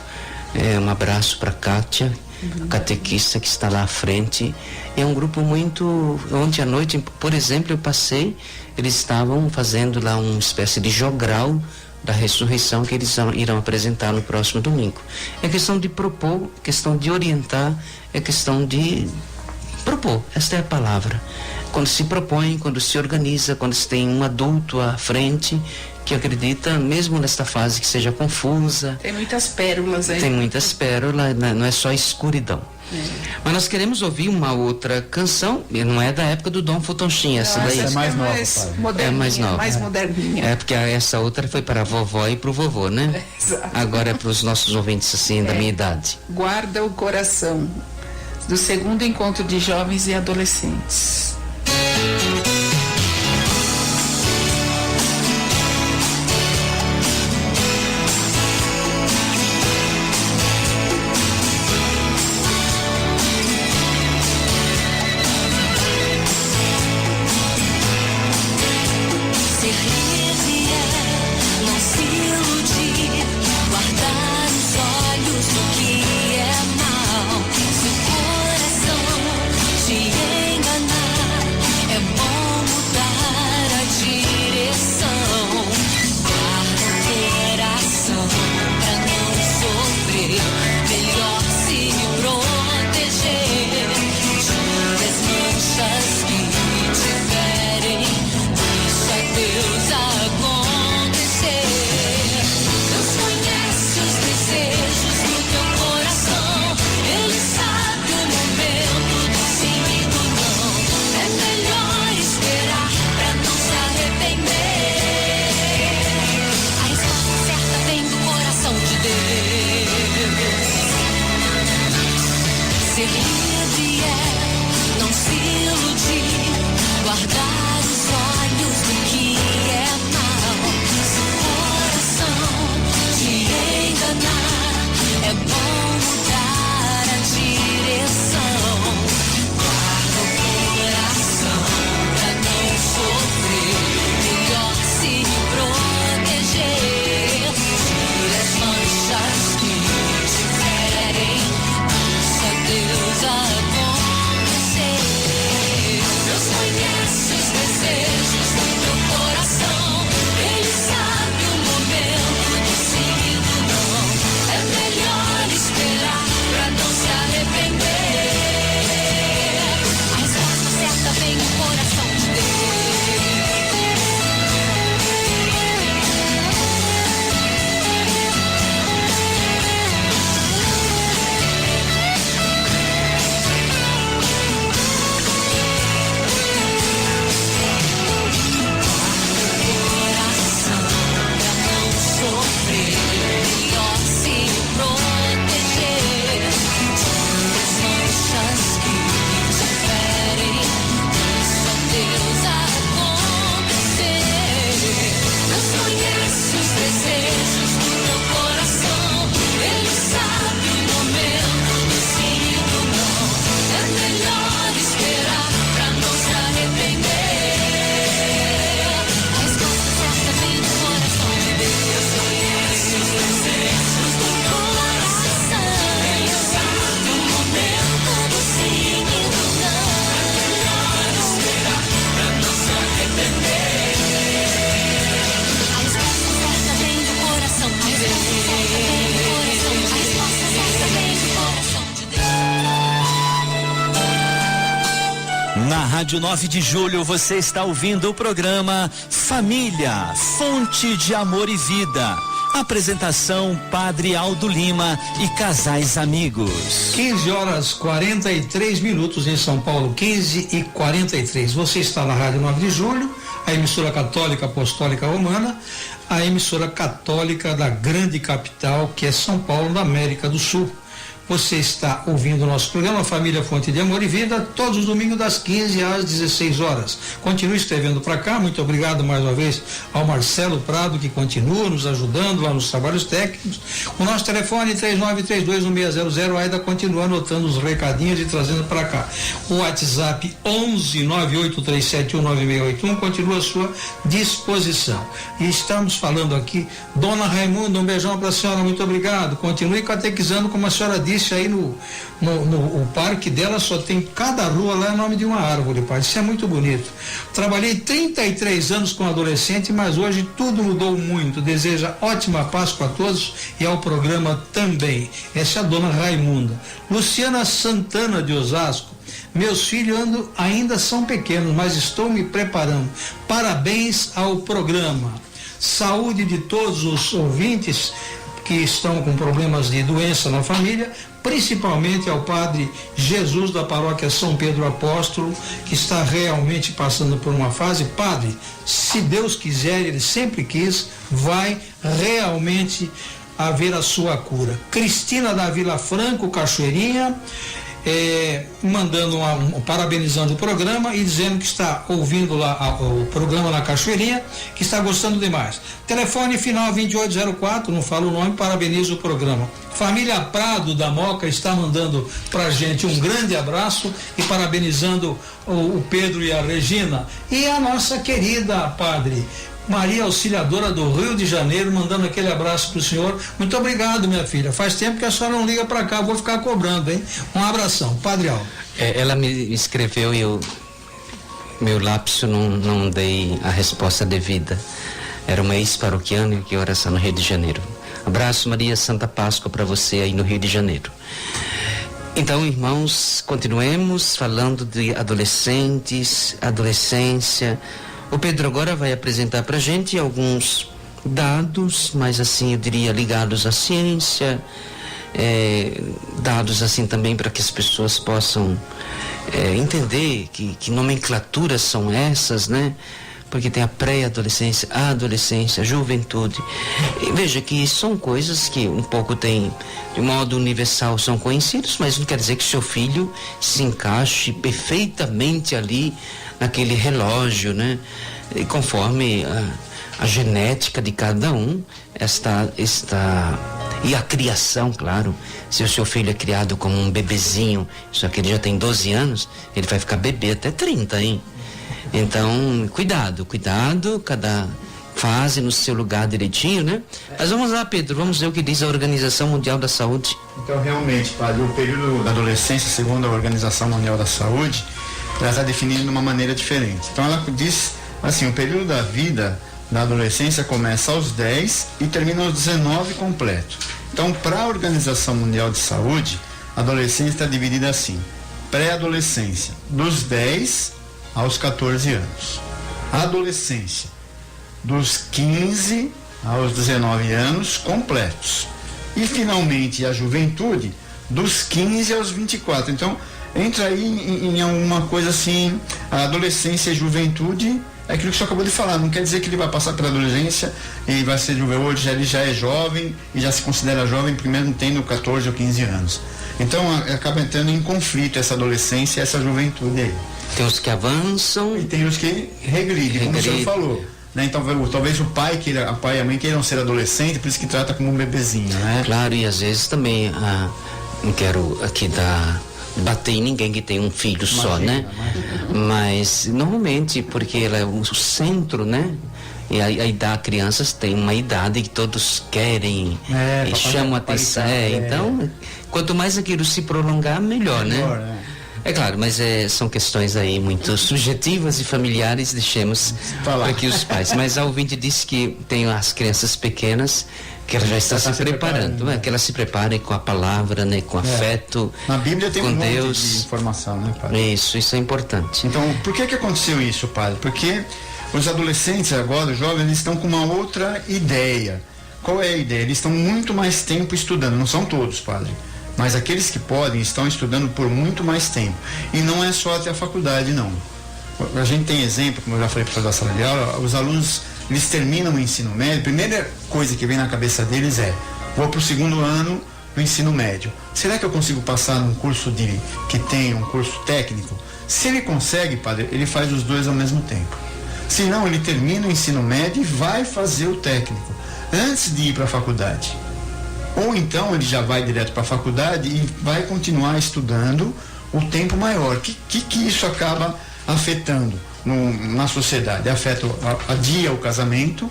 um abraço para Kátia, a catequista que está lá à frente. É um grupo muito... Ontem à noite, por exemplo, eu passei, eles estavam fazendo lá uma espécie de jogral da ressurreição que eles irão apresentar no próximo domingo. É questão de propor, questão de orientar, é questão de propor, esta é a palavra. Quando se propõe, quando se organiza, quando se tem um adulto à frente que acredita, mesmo nesta fase que seja confusa. Tem muitas pérolas aí. Tem muitas pérolas, não é só escuridão. Mas nós queremos ouvir uma outra canção, não é da época do Dom Futonchinha, essa daí é mais nova, moderninha, é mais nova. Mais moderninha. É porque essa outra foi para a vovó e para o vovô, né? Exato. Agora é para os nossos ouvintes assim da minha idade. Guarda o coração, do segundo encontro de jovens e adolescentes. Ser fiel, não se iludir, guardar o sol. Na Rádio 9 de Julho você está ouvindo o programa Família, Fonte de Amor e Vida. Apresentação Padre Aldo Lima e casais amigos. 15h43 em São Paulo, 15h43. Você está na Rádio 9 de Julho, a emissora católica apostólica romana, a emissora católica da grande capital que é São Paulo, da América do Sul. Você está ouvindo o nosso programa Família Fonte de Amor e Vida, todos os domingos das 15 às 16 horas. Continue escrevendo para cá. Muito obrigado mais uma vez ao Marcelo Prado, que continua nos ajudando lá nos trabalhos técnicos. O nosso telefone 39321600, ainda continua anotando os recadinhos e trazendo para cá. O WhatsApp 1198371961 continua à sua disposição. E estamos falando aqui, Dona Raimunda, um beijão para a senhora, muito obrigado. Continue catequizando, como a senhora disse aí o parque dela só tem, cada rua lá é o nome de uma árvore, pai. Isso é muito bonito. Trabalhei 33 anos com adolescente, mas hoje tudo mudou muito. Deseja ótima Páscoa a todos e ao programa também. Essa é a Dona Raimunda. Luciana Santana de Osasco. Meus filhos ainda são pequenos, mas estou me preparando. Parabéns ao programa. Saúde de todos os ouvintes que estão com problemas de doença na família, principalmente ao Padre Jesus da paróquia São Pedro Apóstolo, que está realmente passando por uma fase. Padre, se Deus quiser, Ele sempre quis, vai realmente haver a sua cura. Cristina da Vila Franco, Cachoeirinha, mandando parabenizando o programa e dizendo que está ouvindo lá o programa na Cachoeirinha, que está gostando demais. Telefone final 2804, não falo o nome, parabenizo o programa. Família Prado da Moca está mandando pra gente um grande abraço e parabenizando o Pedro e a Regina. E a nossa querida Padre Maria Auxiliadora do Rio de Janeiro, mandando aquele abraço pro senhor. Muito obrigado, minha filha. Faz tempo que a senhora não liga para cá, vou ficar cobrando, hein? Um abração. Padre Aldo. Ela me escreveu e meu lapso não dei a resposta devida. Era uma ex-paroquiana que ora no Rio de Janeiro. Abraço, Maria, Santa Páscoa para você aí no Rio de Janeiro. Então, irmãos, continuemos falando de adolescentes, adolescência. O Pedro agora vai apresentar para a gente alguns dados, mas assim eu diria ligados à ciência, dados assim também para que as pessoas possam entender que nomenclaturas são essas, né? Porque tem a pré-adolescência, a adolescência, a juventude. E veja que são coisas que um pouco tem, de modo universal, são conhecidos, mas não quer dizer que seu filho se encaixe perfeitamente ali naquele relógio, né? E conforme a genética de cada um, e a criação, claro. Se o seu filho é criado como um bebezinho, só que ele já tem 12 anos, ele vai ficar bebê até 30, hein? Então, cuidado, cada fase no seu lugar direitinho, né? Mas vamos lá, Pedro, vamos ver o que diz a Organização Mundial da Saúde. Então, realmente, padre, o período da adolescência, segundo a Organização Mundial da Saúde, ela está definida de uma maneira diferente. Então, ela diz assim, o período da vida da adolescência começa aos 10 e termina aos 19 completo. Então, para a Organização Mundial de Saúde, a adolescência está dividida assim: pré-adolescência, dos 10 aos 14 anos. Adolescência, dos 15 aos 19 anos completos. E, finalmente, a juventude, dos 15 aos 24. Então, entra aí em alguma coisa assim, a adolescência e juventude, é aquilo que o senhor acabou de falar. Não quer dizer que ele vai passar pela adolescência e vai ser jovem. Hoje ele já é jovem e já se considera jovem, primeiro tendo 14 ou 15 anos. Então, acaba entrando em conflito essa adolescência e essa juventude aí. Tem os que avançam e tem os que regridem, como o senhor falou, né? Então, talvez o pai a pai e a mãe queiram ser adolescente, por isso que trata como um bebezinho, né? Claro, e às vezes também, não quero aqui bater em ninguém que tem um filho só, né? Mas, normalmente, porque ela é o centro, né? E a crianças têm uma idade que todos querem e chamam a atenção. Então, quanto mais aquilo se prolongar, melhor, né? É claro, mas são questões aí muito subjetivas e familiares, deixemos para que os pais. Mas a ouvinte disse que tem as crianças pequenas que ela já está se preparando, né? Que ela se prepare com a palavra, né? Com afeto. Na Bíblia tem com um monte Deus. de informação, né, padre? Isso é importante. Então, por que aconteceu isso, padre? Porque os adolescentes agora, os jovens, eles estão com uma outra ideia. Qual é a ideia? Eles estão muito mais tempo estudando, não são todos, padre, mas aqueles que podem estão estudando por muito mais tempo. E não é só até a faculdade, não. A gente tem exemplo, como eu já falei para da sala de aula, os alunos, eles terminam o ensino médio, a primeira coisa que vem na cabeça deles é: vou para o 2º ano do ensino médio. Será que eu consigo passar num curso que tem um curso técnico? Se ele consegue, padre, ele faz os dois ao mesmo tempo. Se não, ele termina o ensino médio e vai fazer o técnico antes de ir para a faculdade. Ou então ele já vai direto para a faculdade e vai continuar estudando o tempo maior. Que isso acaba afetando na sociedade? Adia o casamento,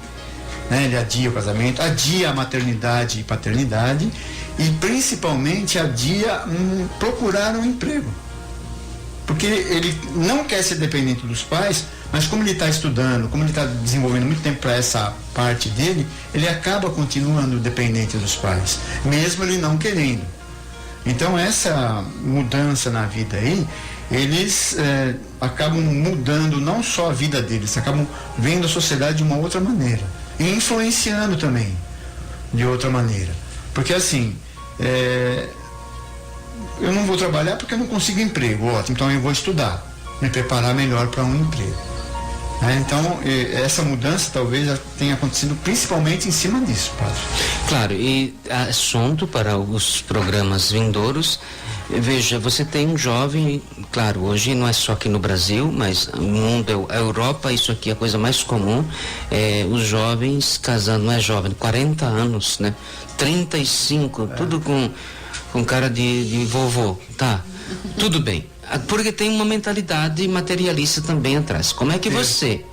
né? Ele adia o casamento, adia a maternidade e paternidade e principalmente adia procurar um emprego. Porque ele não quer ser dependente dos pais, mas como ele está estudando, como ele está desenvolvendo muito tempo para essa parte dele, ele acaba continuando dependente dos pais, mesmo ele não querendo. Então essa mudança na vida aí, eles acabam mudando não só a vida deles, acabam vendo a sociedade de uma outra maneira e influenciando também de outra maneira. Porque assim, eu não vou trabalhar porque eu não consigo emprego, ótimo, então eu vou estudar, me preparar melhor para um emprego. Então, essa mudança talvez tenha acontecido principalmente em cima disso, padre. Claro, e assunto para os programas vindouros. Veja, você tem um jovem, claro, hoje não é só aqui no Brasil, mas no mundo, a Europa, isso aqui é a coisa mais comum, os jovens casando, não é jovem, 40 anos, né? 35, tudo com cara de vovô, tá? Tudo bem. Porque tem uma mentalidade materialista também atrás. Como é que você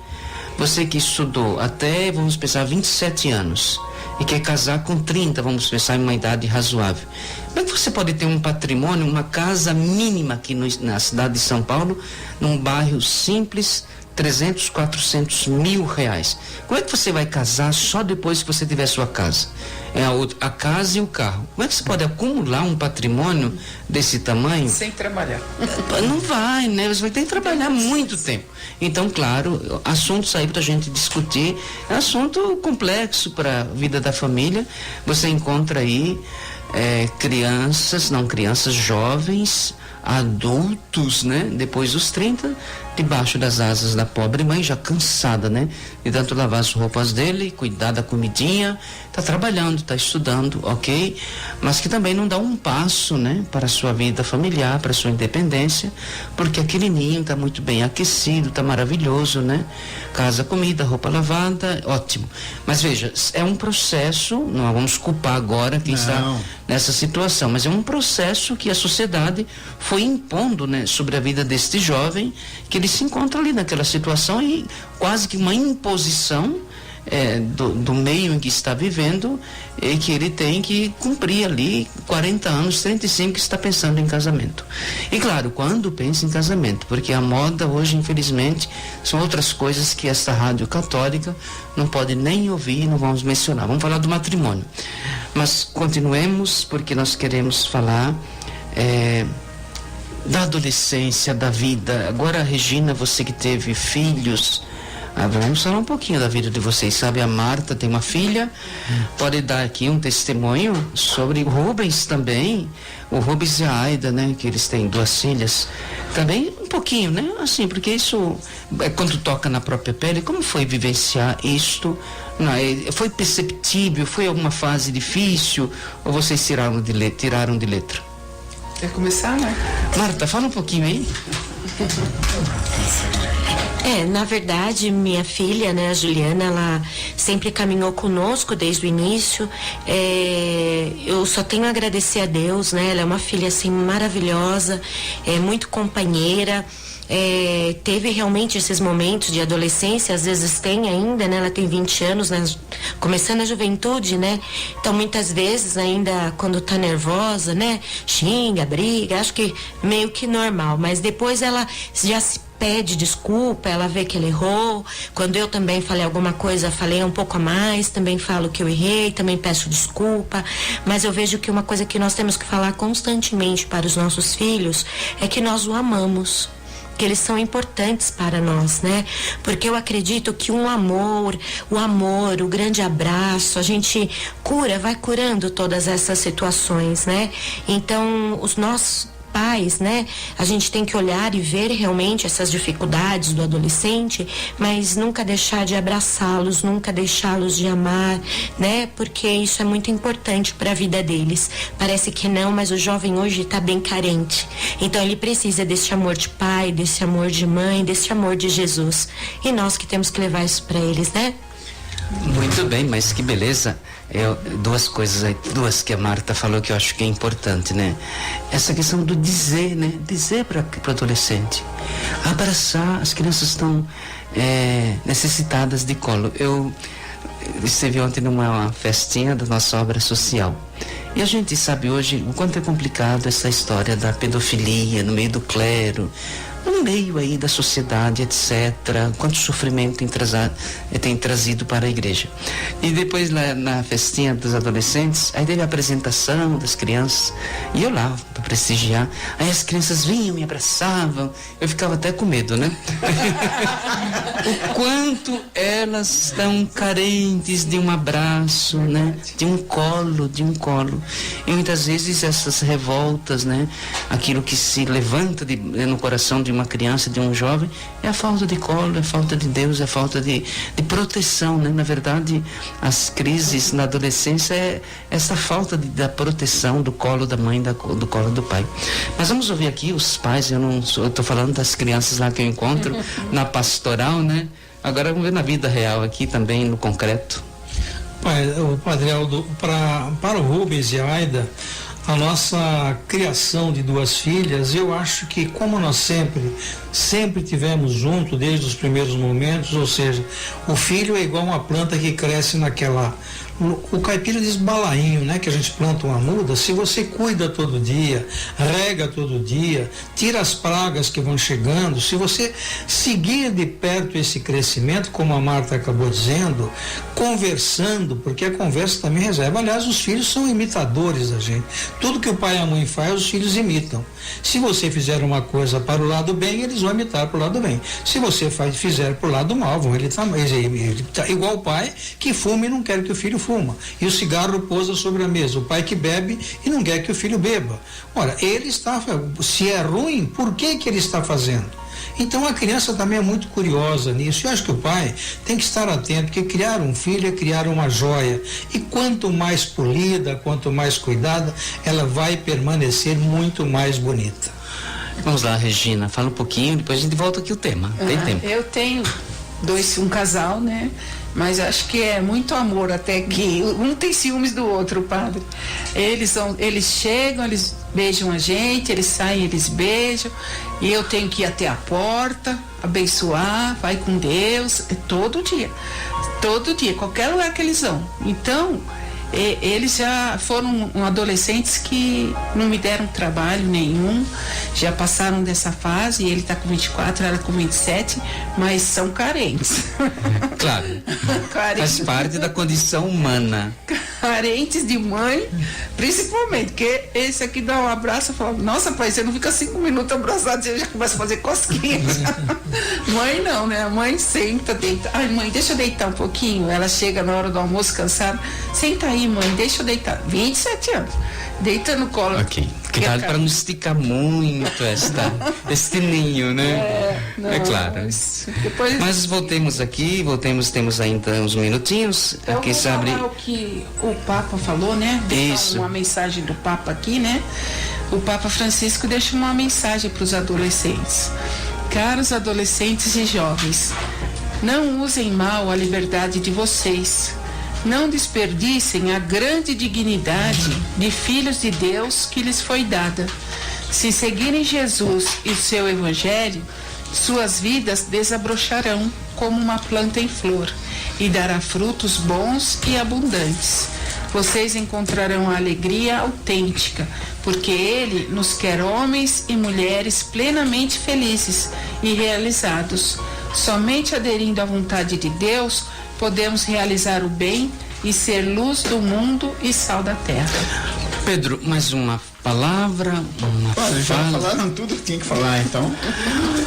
que estudou até, vamos pensar, 27 anos e quer casar com 30, vamos pensar em uma idade razoável, como é que você pode ter um patrimônio, uma casa mínima aqui na cidade de São Paulo, num bairro simples, 300, 400 mil reais? Como é que você vai casar só depois que você tiver sua casa? A casa e o carro. Como é que você pode acumular um patrimônio desse tamanho? Sem trabalhar. Não vai, né? Você vai ter que trabalhar muito tempo. Então, claro, assuntos aí pra gente discutir. É assunto complexo para a vida da família. Você encontra aí crianças, jovens, adultos, né? Depois dos 30, debaixo das asas da pobre mãe, já cansada, né? De tanto lavar as roupas dele, cuidar da comidinha, tá trabalhando, tá estudando, ok? Mas que também não dá um passo, né? Para a sua vida familiar, para a sua independência, porque aquele ninho tá muito bem aquecido, tá maravilhoso, né? Casa, comida, roupa lavada, ótimo. Mas veja, é um processo, não vamos culpar agora quem está nessa situação, mas é um processo que a sociedade foi impondo, né? Sobre a vida deste jovem, que ele se encontra ali naquela situação e quase que uma imposição do meio em que está vivendo, e que ele tem que cumprir ali 40 anos, 35, que está pensando em casamento. E claro, quando pensa em casamento, porque a moda hoje, infelizmente, são outras coisas que esta rádio católica não pode nem ouvir, não vamos mencionar. Vamos falar do matrimônio. Mas continuemos, porque nós queremos falar da adolescência, da vida. Agora, Regina, você que teve filhos, vamos falar um pouquinho da vida de vocês. Sabe, a Marta tem uma filha, pode dar aqui um testemunho sobre o Rubens também, o Rubens e a Aida, né, que eles têm 2 filhas, também um pouquinho, né, assim, porque isso é quando toca na própria pele. Como foi vivenciar isto? Foi perceptível? Foi alguma fase difícil? Ou vocês tiraram de letra? Quer começar, né? Marta, fala um pouquinho aí. Na verdade, minha filha, né, a Juliana, ela sempre caminhou conosco desde o início. Eu só tenho a agradecer a Deus, né? Ela é uma filha, assim, maravilhosa, muito companheira. teve realmente esses momentos de adolescência, às vezes tem ainda, né? Ela tem 20 anos, né? Começando a juventude, né? Então muitas vezes ainda quando tá nervosa, né? Xinga, briga, acho que meio que normal, mas depois ela já se pede desculpa, ela vê que ela errou. Quando eu também falei alguma coisa, falei um pouco a mais, também falo que eu errei, também peço desculpa, mas eu vejo que uma coisa que nós temos que falar constantemente para os nossos filhos é que nós o amamos, que eles são importantes para nós, né? Porque eu acredito que o amor, o grande abraço, a gente vai curando todas essas situações, né? Então, os nossos pais, né? A gente tem que olhar e ver realmente essas dificuldades do adolescente, mas nunca deixar de abraçá-los, nunca deixá-los de amar, né? Porque isso é muito importante para a vida deles. Parece que não, mas o jovem hoje está bem carente. Então ele precisa desse amor de pai, desse amor de mãe, desse amor de Jesus. E nós que temos que levar isso para eles, né? Muito bem, mas que beleza. Duas coisas aí, duas que a Marta falou que eu acho que é importante, né? Essa questão do dizer, né? Dizer para o adolescente. Abraçar, as crianças estão necessitadas de colo. Eu estive ontem numa festinha da nossa obra social. E a gente sabe hoje o quanto é complicado essa história da pedofilia no meio do clero, no meio aí da sociedade, etc. Quanto sofrimento tem trazido para a igreja. E depois lá na festinha dos adolescentes, aí teve a apresentação das crianças, e eu lá para prestigiar. Aí as crianças vinham, me abraçavam, eu ficava até com medo, né? O quanto elas estão carentes de um abraço, né? De um colo. E muitas vezes essas revoltas, né? Aquilo que se levanta no coração de uma criança, de um jovem, é a falta de colo, é a falta de Deus, é a falta de proteção, né? Na verdade, as crises na adolescência é essa falta da proteção do colo da mãe, do colo do pai. Mas vamos ouvir aqui os pais. Eu estou falando das crianças lá que eu encontro na pastoral, né? Agora vamos ver na vida real aqui também, no concreto. O Padre Aldo, para o Rubens e a Aida, a nossa criação de duas filhas, eu acho que como nós sempre tivemos junto desde os primeiros momentos, ou seja, o filho é igual uma planta que cresce o caipira diz balainho, né? Que a gente planta uma muda. Se você cuida todo dia, rega todo dia, tira as pragas que vão chegando, se você seguir de perto esse crescimento, como a Marta acabou dizendo, conversando, porque a conversa também reserva. Aliás, os filhos são imitadores da gente. Tudo que o pai e a mãe fazem, os filhos imitam. Se você fizer uma coisa para o lado bem, eles vão imitar para o lado bem. Se você fizer para o lado mal, ele tá igual o pai que fuma e não quer que o filho fuma. E o cigarro pousa sobre a mesa. O pai que bebe e não quer que o filho beba. Ora, se é ruim, por que ele está fazendo? Então a criança também é muito curiosa nisso. Eu acho que o pai tem que estar atento, porque criar um filho é criar uma joia. E quanto mais polida, quanto mais cuidada, ela vai permanecer muito mais bonita. Vamos lá, Regina, fala um pouquinho, depois a gente volta aqui o tema. Tem tempo. Eu tenho um casal, né? Mas acho que é muito amor, até que um tem ciúmes do outro, padre. Eles chegam, eles beijam a gente, eles saem, eles beijam, e eu tenho que ir até a porta, abençoar, vai com Deus, todo dia, qualquer lugar que eles vão. Então, eles já foram adolescentes que não me deram trabalho nenhum, já passaram dessa fase, ele está com 24, ela com 27, mas são carentes. Claro, faz parte da condição humana. Carentes de mãe, principalmente, porque esse aqui dá um abraço e fala, nossa pai, você não fica 5 minutos abraçado, você já começa a fazer cosquinhas. Mãe não, né? A mãe senta, deita. Ai mãe, deixa eu deitar um pouquinho. Ela chega na hora do almoço cansada, senta aí mãe, deixa eu deitar. 27 anos, deita no colo. Ok, cuidado para não esticar muito este ninho, né? É claro. Depois... Mas voltemos aqui, temos ainda uns minutinhos. Eu aqui vou falar o que o Papa falou, né? Isso. Uma mensagem do Papa aqui, né? O Papa Francisco deixa uma mensagem para os adolescentes. Caros adolescentes e jovens, não usem mal a liberdade de vocês. Não desperdicem a grande dignidade de filhos de Deus que lhes foi dada. Se seguirem Jesus e o seu evangelho, Suas vidas desabrocharão como uma planta em flor e dará frutos bons e abundantes. Vocês encontrarão a alegria autêntica, porque Ele nos quer homens e mulheres plenamente felizes e realizados. Somente aderindo à vontade de Deus, podemos realizar o bem e ser luz do mundo e sal da terra. Pedro, mais uma palavra, uma fala. Já falaram tudo que tinha que falar, então.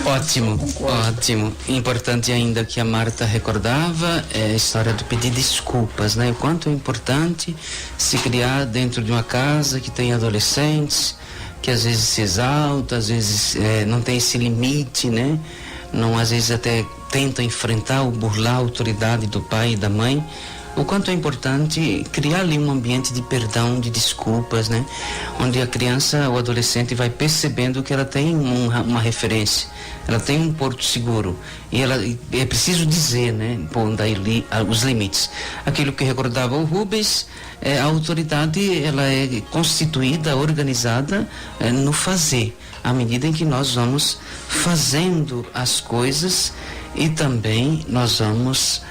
Ótimo, ótimo. Importante ainda que a Marta recordava é a história do pedir desculpas, né? O quanto é importante se criar dentro de uma casa que tem adolescentes, que às vezes se exalta, às vezes não tem esse limite, né? Não, às vezes até tenta enfrentar ou burlar a autoridade do pai e da mãe. O quanto é importante criar ali um ambiente de perdão, de desculpas, né? Onde a criança ou adolescente vai percebendo que ela tem uma referência, ela tem um porto seguro e é preciso dizer, né? Pondo aí os limites. Aquilo que recordava o Rubens, a autoridade ela é constituída, organizada no fazer, à medida em que nós vamos fazendo as coisas e também nós vamos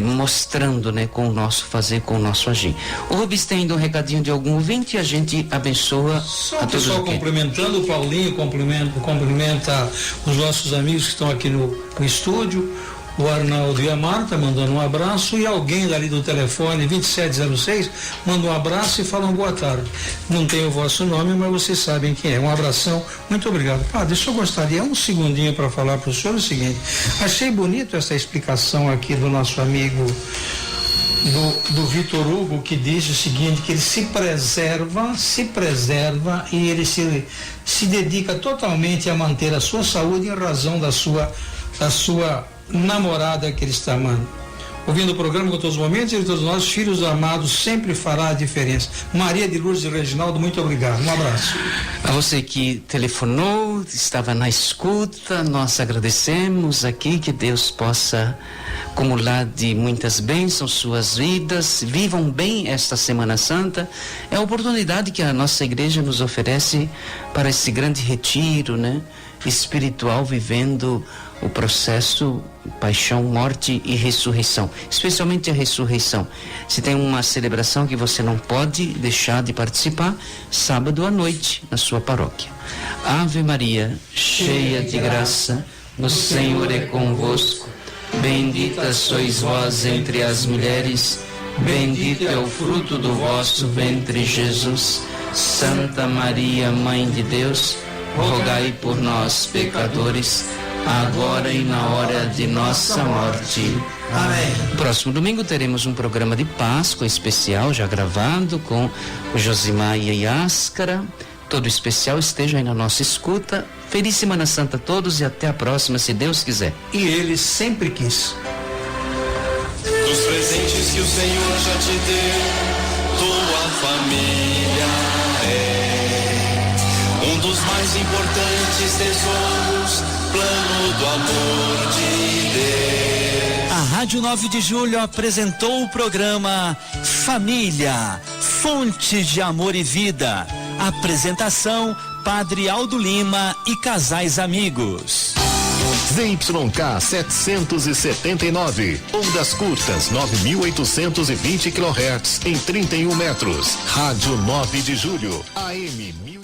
mostrando, né, com o nosso fazer, com o nosso agir. O Rubens tem ainda um recadinho de algum ouvinte e a gente abençoa só a o pessoal todos. cumprimentando, o Paulinho cumprimenta os nossos amigos que estão aqui no estúdio, o Arnaldo e a Marta mandando um abraço, e alguém dali do telefone 2706 manda um abraço e fala uma boa tarde. Não tem o vosso nome, mas vocês sabem quem é. Um abração, muito obrigado. Deixa eu gostaria um segundinho para falar para o senhor o seguinte: achei bonito essa explicação aqui do nosso amigo do Vitor Hugo, que diz o seguinte, que ele se preserva e ele se dedica totalmente a manter a sua saúde em razão da sua namorada que ele está amando. Ouvindo o programa com todos os momentos, e todos nós, filhos amados, sempre fará a diferença. Maria de Lourdes e Reginaldo, muito obrigado. Um abraço. A você que telefonou, estava na escuta, nós agradecemos aqui, que Deus possa acumular de muitas bênçãos suas vidas, vivam bem esta Semana Santa. É a oportunidade que a nossa igreja nos oferece para esse grande retiro, né, espiritual, vivendo o processo paixão, morte e ressurreição, especialmente a ressurreição. Se tem uma celebração que você não pode deixar de participar, sábado à noite na sua paróquia. Ave Maria, cheia de graça, o Senhor é convosco. Bendita sois vós entre as mulheres, bendito é o fruto do vosso ventre, Jesus. Santa Maria, Mãe de Deus, rogai por nós, pecadores, agora e na hora de nossa morte. Amém. Próximo domingo teremos um programa de Páscoa especial, já gravado, com o Josimar e a Yáscara. Todo especial esteja aí na nossa escuta. Feliz Semana Santa a todos e até a próxima, se Deus quiser. E ele sempre quis. Dos presentes que o Senhor já te deu, tua família é um dos mais importantes tesouros, plano do amor de Deus. A Rádio 9 de Julho apresentou o programa Família, Fonte de Amor e Vida. Apresentação, Padre Aldo Lima e casais amigos. ZYK 779, ondas curtas 9.820 kHz em 31 metros. Rádio 9 de Julho, AM 1000.